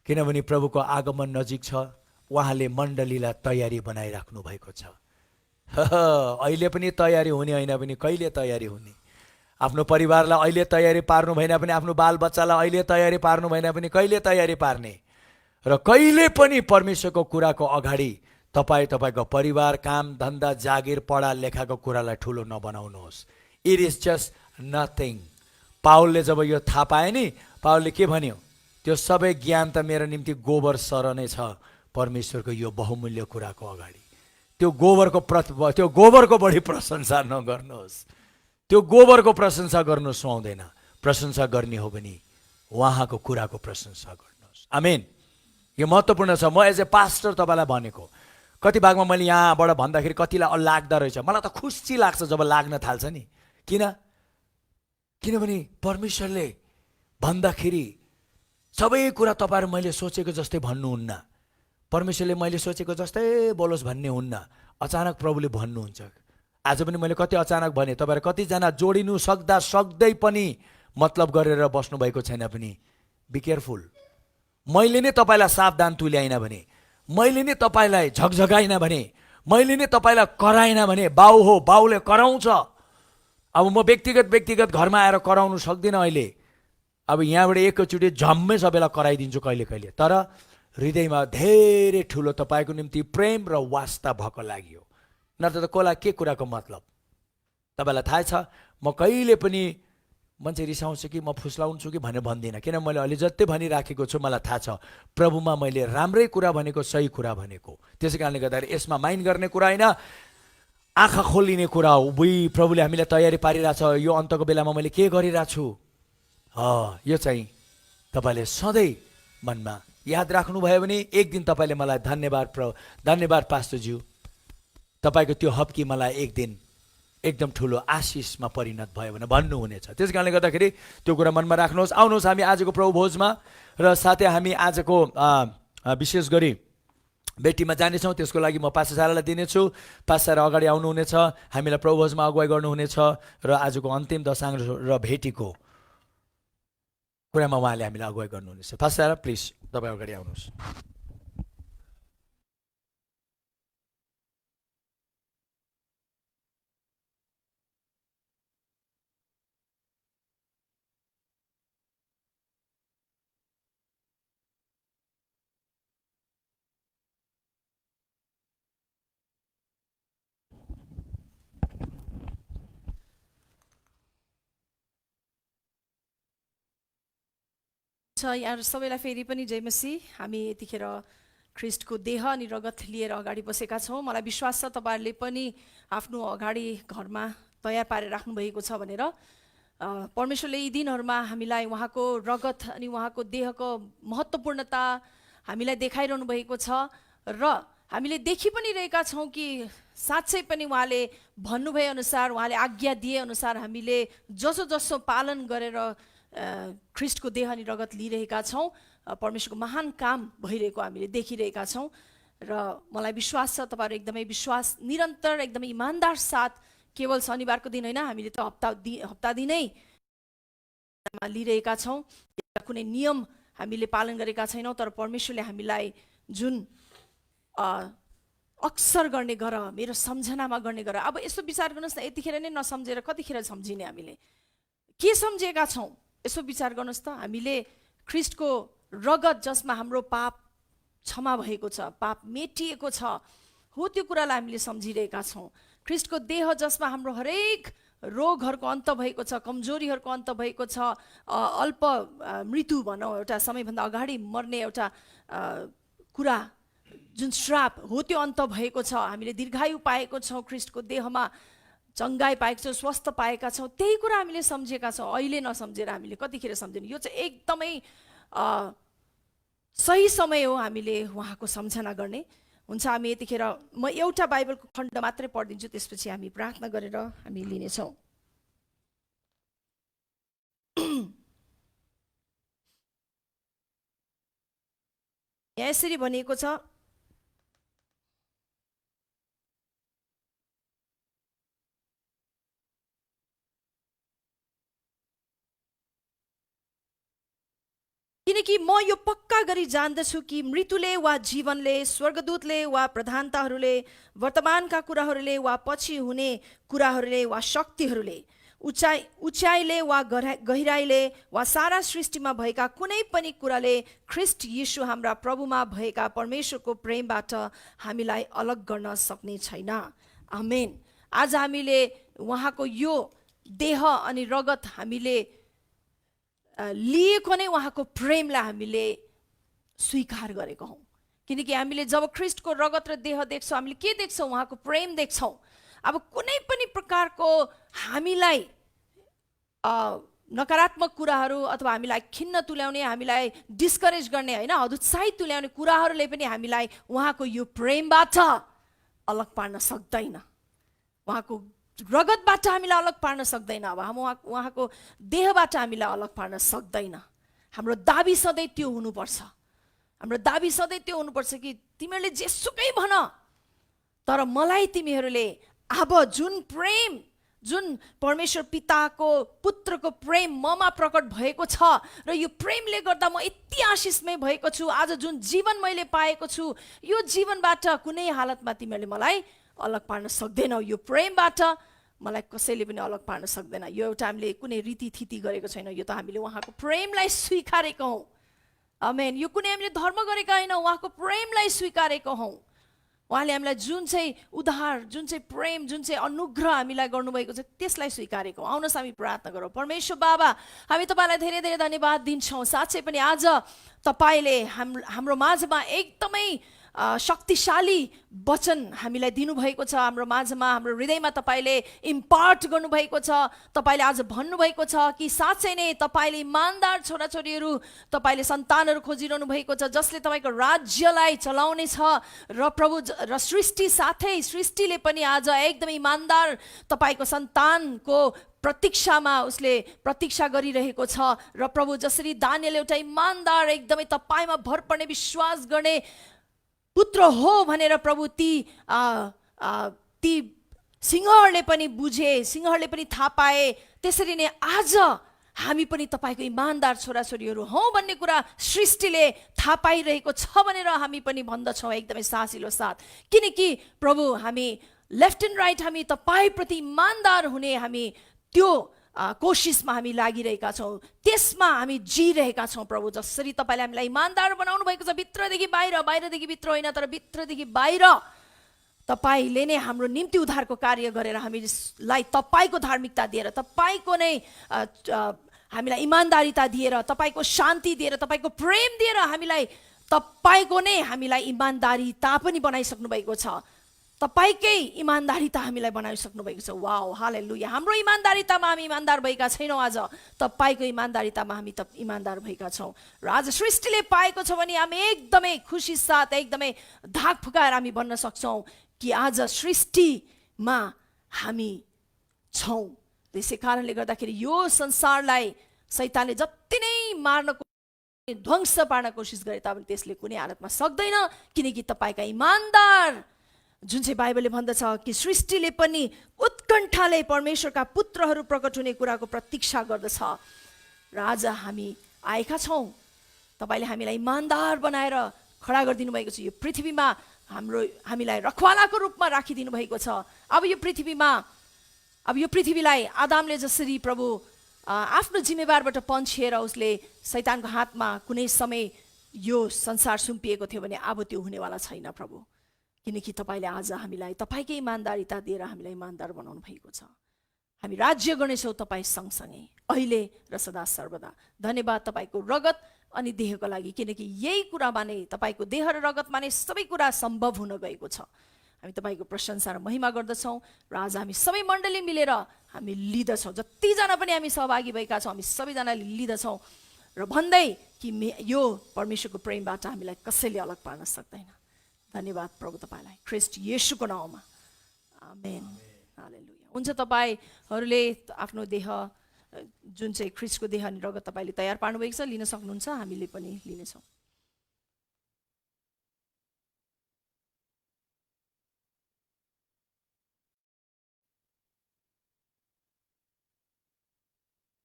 किनभने प्रभुको आगमन नजिक छ। उहाँले मण्डलीलाई तयारी बनाइराख्नु भएको छ। अहिले पनि तयारी हुने होइन पनि कहिले तयारी हुने, आफ्नो परिवारलाई अहिले तयारी पार्नु भएन पनि, आफ्नो बालबच्चालाई अहिले तयारी पार्नु भएन पनि कहिले तयारी पार्ने। र कहिले पनि परमेश्वरको कुराको अगाडि तपाईँको परिवार, काम धन्दा, जागिर, पढा लेखाको कुरालाई ठुलो नबनाउनुहोस्। It is just nothing. पावलले जब यो थाहा पाए नि, पावलले के भन्यो? त्यो सबै ज्ञान त मेरो निम्ति गोबर सर नै छ परमेश्वरको यो बहुमूल्य कुराको अगाडि। त्यो गोबरको बढी प्रशंसा नगर्नुहोस्। त्यो गोबरको प्रशंसा गर्नु सुहाउँदैन। प्रशंसा गर्ने हो भने उहाँको कुराको प्रशंसा गर्नुहोस्। आमेन। यो महत्त्वपूर्ण छ। म एज ए पास्टर तपाईँलाई भनेको, कति भागमा मैले यहाँबाट भन्दाखेरि कतिलाई लाग्दो रहेछ। मलाई त खुसी लाग्छ जब लाग्न थाल्छ नि। किनभने परमेश्वरले भन्दाखेरि सबै कुरा तपाईँहरू मैले सोचेको जस्तै भन्नुहुन्न। परमेश्वरले मैले सोचेको जस्तै बोलोस् भन्ने हुन्न, अचानक प्रभुले भन्नुहुन्छ। आज पनि मैले कति अचानक भने, तपाईँहरू कतिजना जोडिनु सक्दै पनि मतलब गरेर बस्नुभएको छैन पनि। Be careful. मैले नै तपाईँलाई सावधान तुल्याइन भने, मैले नै तपाईँलाई झकझगाइन भने, मैले नै तपाईँलाई कराइन भने, बाउ हो, बाउले कराउँछ। अब म व्यक्तिगत घरमा आएर कराउनु सक्दिनँ अहिले। अब यहाँबाट एकैचोटि झम्मै सबैलाई कराइदिन्छु कहिले कहिले, तर हृदयमा धेरै ठुलो तपाईँको निम्ति प्रेम र वास्ता भएको लागि हो। नत्र त कसलाई के कुराको मतलब? तपाईँलाई थाहा छ म कहिले पनि मान्छे रिसाउँछु कि म फुस्लाउँछु कि भनेर भन्दिनँ, किन मैले अहिले जति भनिराखेको छु मलाई थाहा छ प्रभुमा मैले राम्रै कुरा भनेको, सही कुरा भनेको। त्यसै कारणले गर्दाखेरि यसमा माइन्ड गर्ने कुरा होइन, आँखा खोलिने कुरा हो। बुई प्रभुले हामीलाई तयारी पारिरहेछ, यो अन्तको बेलामा मैले के गरिरहेको छु, यो चाहिँ तपाईँले सधैँ मनमा याद राख्नुभयो भने एक दिन तपाईँले मलाई धन्यवाद पास्टरज्यू, तपाईँको त्यो हप्की मलाई एक दिन एकदम ठुलो आशिषमा परिणत भयो भने भन्नुहुनेछ। त्यस कारणले गर्दाखेरि त्यो कुरा मनमा राख्नुहोस्। आउनुहोस् हामी आजको प्रभु भोजमा, र साथै हामी आजको विशेष गरी भेटीमा जानेछौँ। त्यसको लागि म पास्टर सारालाई दिनेछु। पास्टर सारा अगाडि आउनुहुनेछ, हामीलाई प्रभु भोजमा अगुवाई गर्नुहुनेछ, र आजको अन्तिम दशांश र भेटीको कुरामा उहाँले हामीलाई अगुवाई गर्नुहुनेछ। पास्टर सारा प्लिज तपाईँ अगाडि आउनुहोस्। यहाँ सबैलाई फेरि पनि जय मसीह। हामी यतिखेर ख्रिस्टको देह अनि रगत लिएर अगाडि बसेका छौँ। मलाई विश्वास छ तपाईँहरूले पनि आफ्नो अगाडि घरमा तयार पारेर राख्नुभएको छ भनेर। परमेश्वरले यी दिनहरूमा हामीलाई उहाँको रगत अनि उहाँको देहको महत्त्वपूर्णता हामीलाई देखाइरहनु भएको छ, र हामीले देखि पनि रहेका छौँ कि साँच्चै पनि उहाँले भन्नुभए अनुसार, उहाँले आज्ञा दिए अनुसार हामीले जसो जसो पालन गरेर ख्रिस्टको देह अनि रगत लिइरहेका छौँ, परमेश्वरको महान काम भइरहेको हामीले देखिरहेका छौँ। र मलाई विश्वास छ तपाईँहरू एकदमै विश्वास निरन्तर एकदमै इमान्दार साथ, केवल शनिबारको दिन होइन, हामीले त हप्ता दिनै लिइरहेका छौँ। कुनै नियम हामीले पालन गरेका छैनौँ, तर परमेश्वरले हामीलाई जुन अक्सर गर्ने गर, मेरो सम्झनामा गर्ने गर। अब यसो विचार गर्नुहोस् न, यतिखेर नै नसम्झेर कतिखेर सम्झिने? हामीले के सम्झेका छौँ यसो विचार गर्नुहोस् त। हामीले ख्रिस्टको रगत जसमा हाम्रो पाप क्षमा भएको छ, पाप मेटिएको छ, हो त्यो कुरालाई हामीले सम्झिरहेका छौँ। ख्रिस्टको देह जसमा हाम्रो हरेक रोगहरूको अन्त भएको छ, कमजोरीहरूको अन्त भएको छ, अल्प मृत्यु भनौँ, एउटा समयभन्दा अगाडि मर्ने एउटा कुरा जुन श्राप हो त्यो अन्त भएको छ। हामीले दीर्घायु पाएको छौँ, ख्रिस्टको देहमा चङ्गाई पाएका छौँ, स्वस्थ पाएका छौँ। त्यही कुरा हामीले सम्झेका छौँ। अहिले नसम्झेर हामीले कतिखेर सम्झिने? यो चाहिँ एकदमै सही समय हो हामीले उहाँको सम्झना गर्ने। हुन्छ, हामी यतिखेर म एउटा बाइबलको खण्ड मात्रै पढिदिन्छु, त्यसपछि हामी प्रार्थना गरेर हामी लिनेछौँ। यहाँ यसरी भनिएको छ, किनकि म यो पक्का गरी जान्दछु कि मृत्युले वा जीवनले, स्वर्गदूतले वा प्रधानताहरूले, वर्तमानका कुराहरूले वा पछि हुने कुराहरूले वा शक्तिहरूले, उचाइले वा गहिराइले वा सारा सृष्टिमा भएका कुनै पनि कुराले ख्रिस्ट यीशु हाम्रा प्रभुमा भएका परमेश्वरको प्रेमबाट हामीलाई अलग गर्न सक्ने छैन। आमेन। आज हामीले उहाँको यो देह अनि रगत हामीले लिएको नै उहाँको प्रेमलाई हामीले स्वीकार गरेको हौँ। किनकि हामीले जब ख्रिस्टको रगत र देह देख्छौँ, हामीले के देख्छौँ? उहाँको प्रेम देख्छौँ। अब कुनै पनि प्रकारको हामीलाई नकारात्मक कुराहरू अथवा हामीलाई खिन्न तुल्याउने, हामीलाई डिस्करेज गर्ने होइन, हतोत्साहित तुल्याउने कुराहरूले पनि हामीलाई उहाँको यो प्रेमबाट अलग पार्न सक्दैन। उहाँको रगतबाट हामीलाई अलग पार्न सक्दैन। अब उहाँको देहबाट हामीलाई अलग पार्न सक्दैन। हाम्रो दाबी सधैँ त्यो हुनुपर्छ, हाम्रो दाबी सधैँ त्यो हुनुपर्छ कि तिमीहरूले जेसुकै भन, तर मलाई तिमीहरूले अब जुन प्रेम, जुन परमेश्वर पिताको पुत्रको प्रेम ममा प्रकट भएको छ र यो प्रेमले गर्दा म यति आशिषमय भएको छु, आज जुन जीवन मैले पाएको छु, यो जीवनबाट कुनै हालतमा तिमीहरूले मलाई अलग पार्न सक्दैनौ, यो प्रेमबाट मलाई कसैले पनि अलग पार्न सक्दैन। यो एउटा हामीले कुनै रीतिथिति गरेको छैन, यो त हामीले उहाँको प्रेमलाई स्वीकारेको हौँ। आमेन। यो कुनै हामीले धर्म गरेका होइन, उहाँको प्रेमलाई स्वीकारेको हौँ। उहाँले हामीलाई जुन चाहिँ उद्धार, जुन चाहिँ प्रेम, जुन चाहिँ अनुग्रह हामीलाई गर्नुभएको छ त्यसलाई स्वीकारेको। आउनुहोस् हामी प्रार्थना गरौँ। परमेश्वर बाबा, हामी तपाईँलाई धेरै धेरै धन्यवाद दिन्छौँ। साँच्चै पनि आज तपाईँले हाम्रो माझमा एकदमै शक्तिशाली वचन हामीलाई दिनुभएको छ, हाम्रो माझमा, हाम्रो हृदयमा तपाईँले इम्पार्ट गर्नुभएको छ। तपाईँले आज भन्नुभएको छ कि साँच्चै नै तपाईँले इमान्दार छोराछोरीहरू, तपाईँले सन्तानहरू खोजिरहनु भएको छ जसले तपाईँको राज्यलाई चलाउने छ। र प्रभु र सृष्टि साथै सृष्टिले पनि आज एकदमै इमान्दार तपाईँको सन्तानको प्रतीक्षामा उसले प्रतीक्षा गरिरहेको छ। र प्रभु जसरी दानियल एउटा इमान्दार, एकदमै तपाईँमा भर पर्ने, विश्वास गर्ने पुत्र हो भनेर प्रभु ती सिंहहरूले पनि बुझे, सिंहहरूले पनि थाहा पाए, त्यसरी नै आज हामी पनि तपाईँको इमान्दार छोराछोरीहरू हौँ भन्ने कुरा सृष्टिले थाहा पाइरहेको छ भनेर हामी पनि भन्दछौँ एकदमै सासिलो साथ। किनकि प्रभु हामी लेफ्ट एन्ड राइट हामी तपाईँप्रति इमान्दार हुने हामी त्यो कोसिसमा हामी लागिरहेका छौँ, त्यसमा हामी जिरहेका छौँ। प्रभु जसरी तपाईँले हामीलाई इमान्दार बनाउनु भएको छ, भित्रदेखि बाहिर, बाहिरदेखि भित्र होइन तर भित्रदेखि बाहिर तपाईँले नै हाम्रो निम्ति उद्धारको कार्य गरेर हामीलाई तपाईँको धार्मिकता दिएर, तपाईँको नै हामीलाई इमान्दारिता दिएर, तपाईँको शान्ति दिएर, तपाईँको प्रेम दिएर हामीलाई तपाईँको नै हामीलाई इमान्दारिता पनि बनाइसक्नु भएको छ। तपाईँकै इमान्दारिता हामीलाई बनाइसक्नु भएको छ। वाउ, हालेलुया। हाम्रो इमान्दारितामा हामी इमान्दार भएका छैनौँ, आज तपाईँको इमान्दारितामा हामी इमान्दार भएका छौँ। र आज सृष्टिले पाएको छ भने हामी एकदमै खुसी साथ, एकदमै धाक फुकाएर हामी भन्न सक्छौँ कि आज सृष्टिमा हामी छौँ। त्यसै कारणले गर्दाखेरि यो संसारलाई शैतानले जति नै मार्नको, ध्वंस पार्न कोसिस गरे तापनि त्यसले कुनै हालतमा सक्दैन, किनकि तपाईँका इमान्दार, जुन चाहिँ बाइबलले भन्दछ कि सृष्टिले पनि उत्कण्ठाले परमेश्वरका पुत्रहरू प्रकट हुने कुराको प्रतीक्षा गर्दछ। र आज हामी आएका छौँ, तपाईँले हामीलाई इमान्दार बनाएर खडा गरिदिनु भएको छ। यो पृथ्वीमा हामीलाई रखवालाको रूपमा राखिदिनु भएको छ। अब यो पृथ्वीलाई आदमले जसरी प्रभु आफ्नो जिम्मेवारबाट पन्छिएर उसले शैतानको हातमा कुनै समय यो संसार सुम्पिएको थियो भने अब त्यो हुनेवाला छैन प्रभु, किनकि तपाईँले आज हामीलाई तपाईँकै इमान्दारिता दिएर हामीलाई इमान्दार बनाउनु भएको छ। हामी राज्य गर्नेछौँ तपाईँ सँगसँगै अहिले र सदा सर्वदा। धन्यवाद तपाईँको रगत अनि देहको लागि, किनकि यही कुरामा नै, तपाईँको देह र रगतमा नै सबै कुरा सम्भव हुन गएको छ। हामी तपाईँको प्रशंसा र महिमा गर्दछौँ र आज हामी सबै मण्डली मिलेर हामी लिँदछौँ, जतिजना पनि हामी सहभागी भएका छौँ हामी सबैजनाले लिँदछौँ र भन्दै कि यो परमेश्वरको प्रेमबाट हामीलाई कसैले अलग पार्न सक्दैन। धन्यवाद प्रभु तपाईँलाई, ख्रिस्ट येशूको नाउँमा, आमेन, हालेलुया। हुन्छ, तपाईँहरूले आफ्नो देह, जुन चाहिँ ख्रिस्टको देह अनि रगत तपाईँले तयार पार्नुभएको छ, लिन सक्नुहुन्छ, हामीले पनि लिनेछौँ।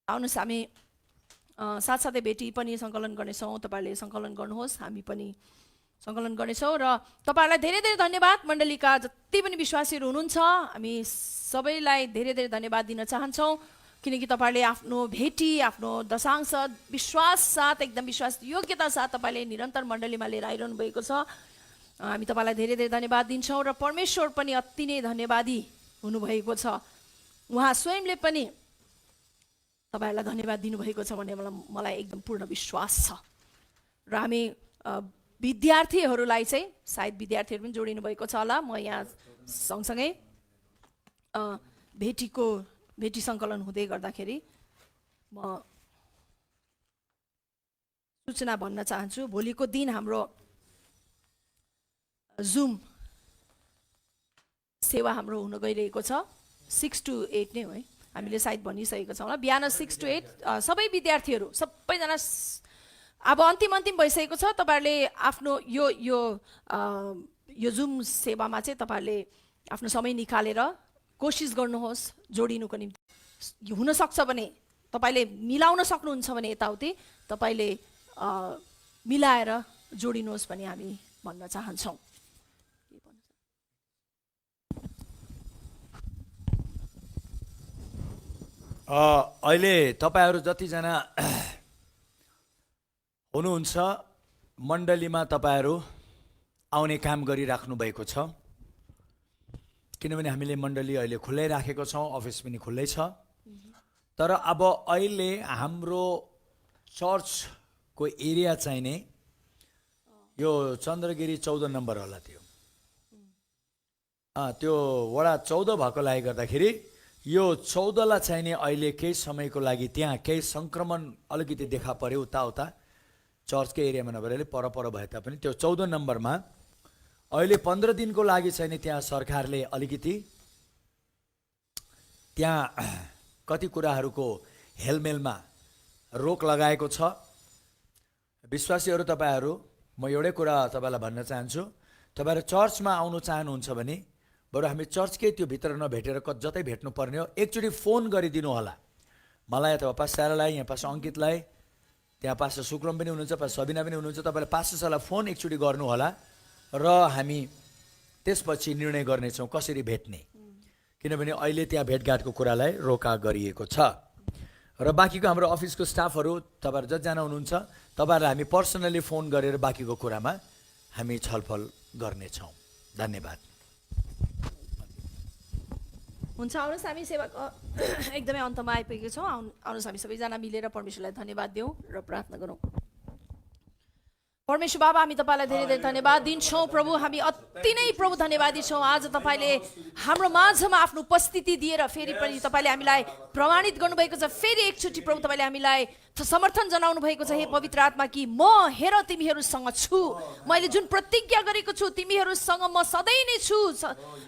आउनुहोस्, हामी साथसाथै भेटी पनि सङ्कलन गर्नेछौँ। तपाईँहरूले सङ्कलन गर्नुहोस्, हामी पनि सङ्कलन गर्नेछौँ। र तपाईँहरूलाई धेरै धेरै धन्यवाद। मण्डलीका जति पनि विश्वासीहरू हुनुहुन्छ, हामी सबैलाई धेरै धेरै धन्यवाद दिन चाहन्छौँ, किनकि तपाईँहरूले आफ्नो भेटी, आफ्नो दशांश विश्वास साथ, एकदम विश्वास योग्यता साथ तपाईँले निरन्तर मण्डलीमा लिएर आइरहनु भएको छ। हामी तपाईँलाई धेरै धेरै धन्यवाद दिन्छौँ र परमेश्वर पनि अति नै धन्यवादी हुनुभएको छ। उहाँ स्वयंले पनि तपाईँहरूलाई धन्यवाद दिनुभएको छ भन्ने मलाई एकदम पूर्ण विश्वास छ। र हामी विद्यार्थीहरूलाई चाहिँ, सायद विद्यार्थीहरू पनि जोडिनु भएको छ होला, म यहाँ सँगसँगै भेटी सङ्कलन हुँदै गर्दाखेरि म सूचना भन्न चाहन्छु। भोलिको दिन हाम्रो जुम सेवा हाम्रो हुन गइरहेको छ, 6 to 8 नै हो है, हामीले सायद भनिसकेको छौँ होला। बिहान 6 to 8 सबै विद्यार्थीहरू सबैजना अब अन्तिम भइसकेको छ। तपाईँहरूले आफ्नो यो जुम सेवामा चाहिँ तपाईँहरूले आफ्नो समय निकालेर कोसिस गर्नुहोस् जोडिनुको निम्ति। हुनसक्छ भने तपाईँले मिलाउन सक्नुहुन्छ भने यताउति तपाईँले मिलाएर जोडिनुहोस् भन्ने हामी भन्न चाहन्छौँ। अहिले तपाईँहरू जतिजना हुनुहुन्छ मण्डलीमा तपाईँहरू आउने काम गरिराख्नु भएको छ, किनभने हामीले मण्डली अहिले खुल्लै राखेको छौँ, अफिस पनि खुल्लै छ। तर अब अहिले हाम्रो चर्चको एरिया चाहिने यो चन्द्रगिरी 14 नम्बर होला, त्यो वडा 14 भएकोले गर्दाखेरि यो 14लाई चाहिने अहिले केही समयको लागि त्यहाँ केही सङ्क्रमण अलिकति देखा पर्यो उता चर्चकै एरियामा नभएर पर भए तापनि त्यो 14 नम्बरमा अहिले 15 दिनको लागि चाहिँ नि त्यहाँ सरकारले अलिकति त्यहाँ कति कुराहरूको हेलमेलमा रोक लगाएको छ। विश्वासीहरू तपाईँहरू, म एउटै कुरा तपाईँलाई भन्न चाहन्छु, तपाईँहरू चर्चमा आउनु चाहनुहुन्छ भने बरु हामी चर्चकै त्यो भित्र नभेटेर जतै भेट्नु पर्ने हो एकचोटि फोन गरिदिनु होला मलाई अथवा पास सारालाई, यहाँ पास अङ्कितलाई, त्यहाँ पास शुक्रम पनि हुनुहुन्छ, पास सबिना पनि हुनुहुन्छ। तपाईँले पास सरलाई फोन एकचोटि गर्नु होला र हामी त्यसपछि निर्णय गर्नेछौँ कसरी भेट्ने, किनभने अहिले त्यहाँ भेटघाटको कुरालाई रोका गरिएको छ। र बाँकीको हाम्रो अफिसको स्टाफहरू तपाईँहरू जतिजना हुनुहुन्छ तपाईँहरूलाई हामी पर्सनली फोन गरेर बाँकीको कुरामा हामी छलफल गर्नेछौँ। धन्यवाद। हुन्छ, आउनुहोस् हामी सेवाको एकदमै अन्तमा आइपुगेको छौँ। आउनुहोस् हामी सबैजना मिलेर परमेश्वरलाई धन्यवाद दिउँ र प्रार्थना गरौँ। परमेश्वर बाबा, हामी तपाईँलाई धेरै धेरै धन्यवाद दिन्छौँ प्रभु। हामी अति नै प्रभु धन्यवादी छौँ। आज तपाईँले हाम्रो माझमा आफ्नो उपस्थिति दिएर फेरि पनि तपाईँले हामीलाई प्रमाणित गर्नुभएको छ। फेरि एकचोटि प्रभु तपाईँले हामीलाई समर्थन जनाउनु भएको छ। हे पवित्र आत्मा कि म हेर तिमीहरूसँग छु, मैले जुन प्रतिज्ञा गरेको छु तिमीहरूसँग म सधैँ नै छु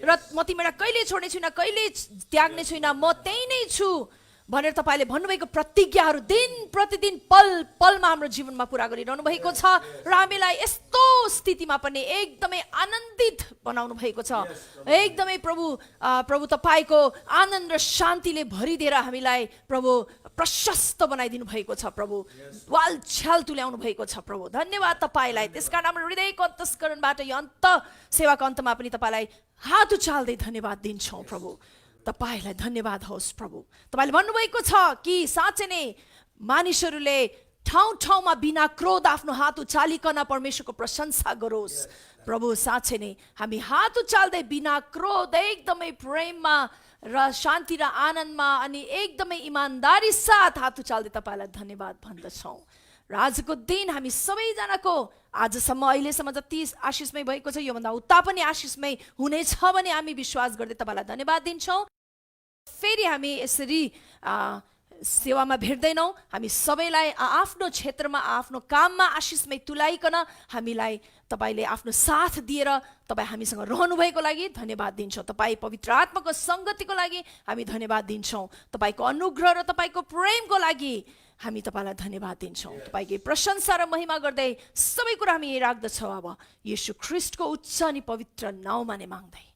र म तिमीलाई कहिले छोड्ने छुइनँ, कहिले त्याग्ने छुइनँ, म त्यही नै छु भनेर तपाईँले भन्नुभएको प्रतिज्ञाहरू दिन प्रतिदिन पल पलमा हाम्रो जीवनमा पुरा गरिरहनु भएको छ र हामीलाई यस्तो स्थितिमा पनि एकदमै आनन्दित बनाउनु भएको छ। एकदमै प्रभु तपाईँको आनन्द र शान्तिले भरिदिएर हामीलाई प्रभु प्रशस्त बनाइदिनु भएको छ। प्रभु वाल छ्याल तुल्याउनु भएको छ। प्रभु धन्यवाद तपाईँलाई। त्यसकारण हाम्रो हृदयको अन्तस्करणबाट यो सेवाको अन्तमा पनि तपाईँलाई हात उचाल्दै धन्यवाद दिन्छौँ। प्रभु तपाईलाई धन्यवाद होस्। प्रभु तपाईँले भन्नुभएको छ कि साँच्चै नै मानिसहरूले ठाउँ ठाउँमा बिना क्रोध आफ्नो हात उचालिकन परमेश्वरको प्रशंसा गरोस्। प्रभु साँच्चै नै हामी हात उचाल्दै बिना क्रोध एकदमै प्रेममा र शान्ति र आनन्दमा अनि एकदमै इमान्दारी साथ हात उचाल्दै तपाईँलाई धन्यवाद भन्दछौँ। र आजको दिन हामी सबैजनाको आजसम्म अहिलेसम्म जति आशिषमय भएको छ योभन्दा उता पनि आशिषमय हुनेछ भने हामी विश्वास गर्दै तपाईँलाई धन्यवाद दिन्छौँ। फेरि हामी यसरी सेवामा भेट्दैनौँ। हामी सबैलाई आफ्नो क्षेत्रमा आफ्नो काममा आशिषमय तुल्याइकन हामीलाई तपाईँले आफ्नो साथ दिएर तपाईँ हामीसँग रहनुभएको लागि धन्यवाद दिन्छौँ। तपाईँ पवित्र आत्माको सङ्गतिको लागि हामी धन्यवाद दिन्छौँ। तपाईँको अनुग्रह र तपाईँको प्रेमको लागि हामी तपाईँलाई धन्यवाद दिन्छौँ। तपाईँकै प्रशंसा र महिमा गर्दै सबै कुरा हामी राख्दछौँ अब येशू ख्रीष्टको उच्च अनि पवित्र नाउँमा नै माग्दै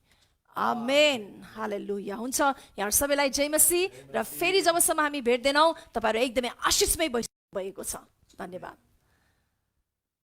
आमेन। हालेलुया। हुन्छ, यहाँ सबैलाई जय मसीह। र फेरि जबसम्म हामी भेट्दैनौँ तपाईँहरू एकदमै आशिषमय भएको छ। धन्यवाद।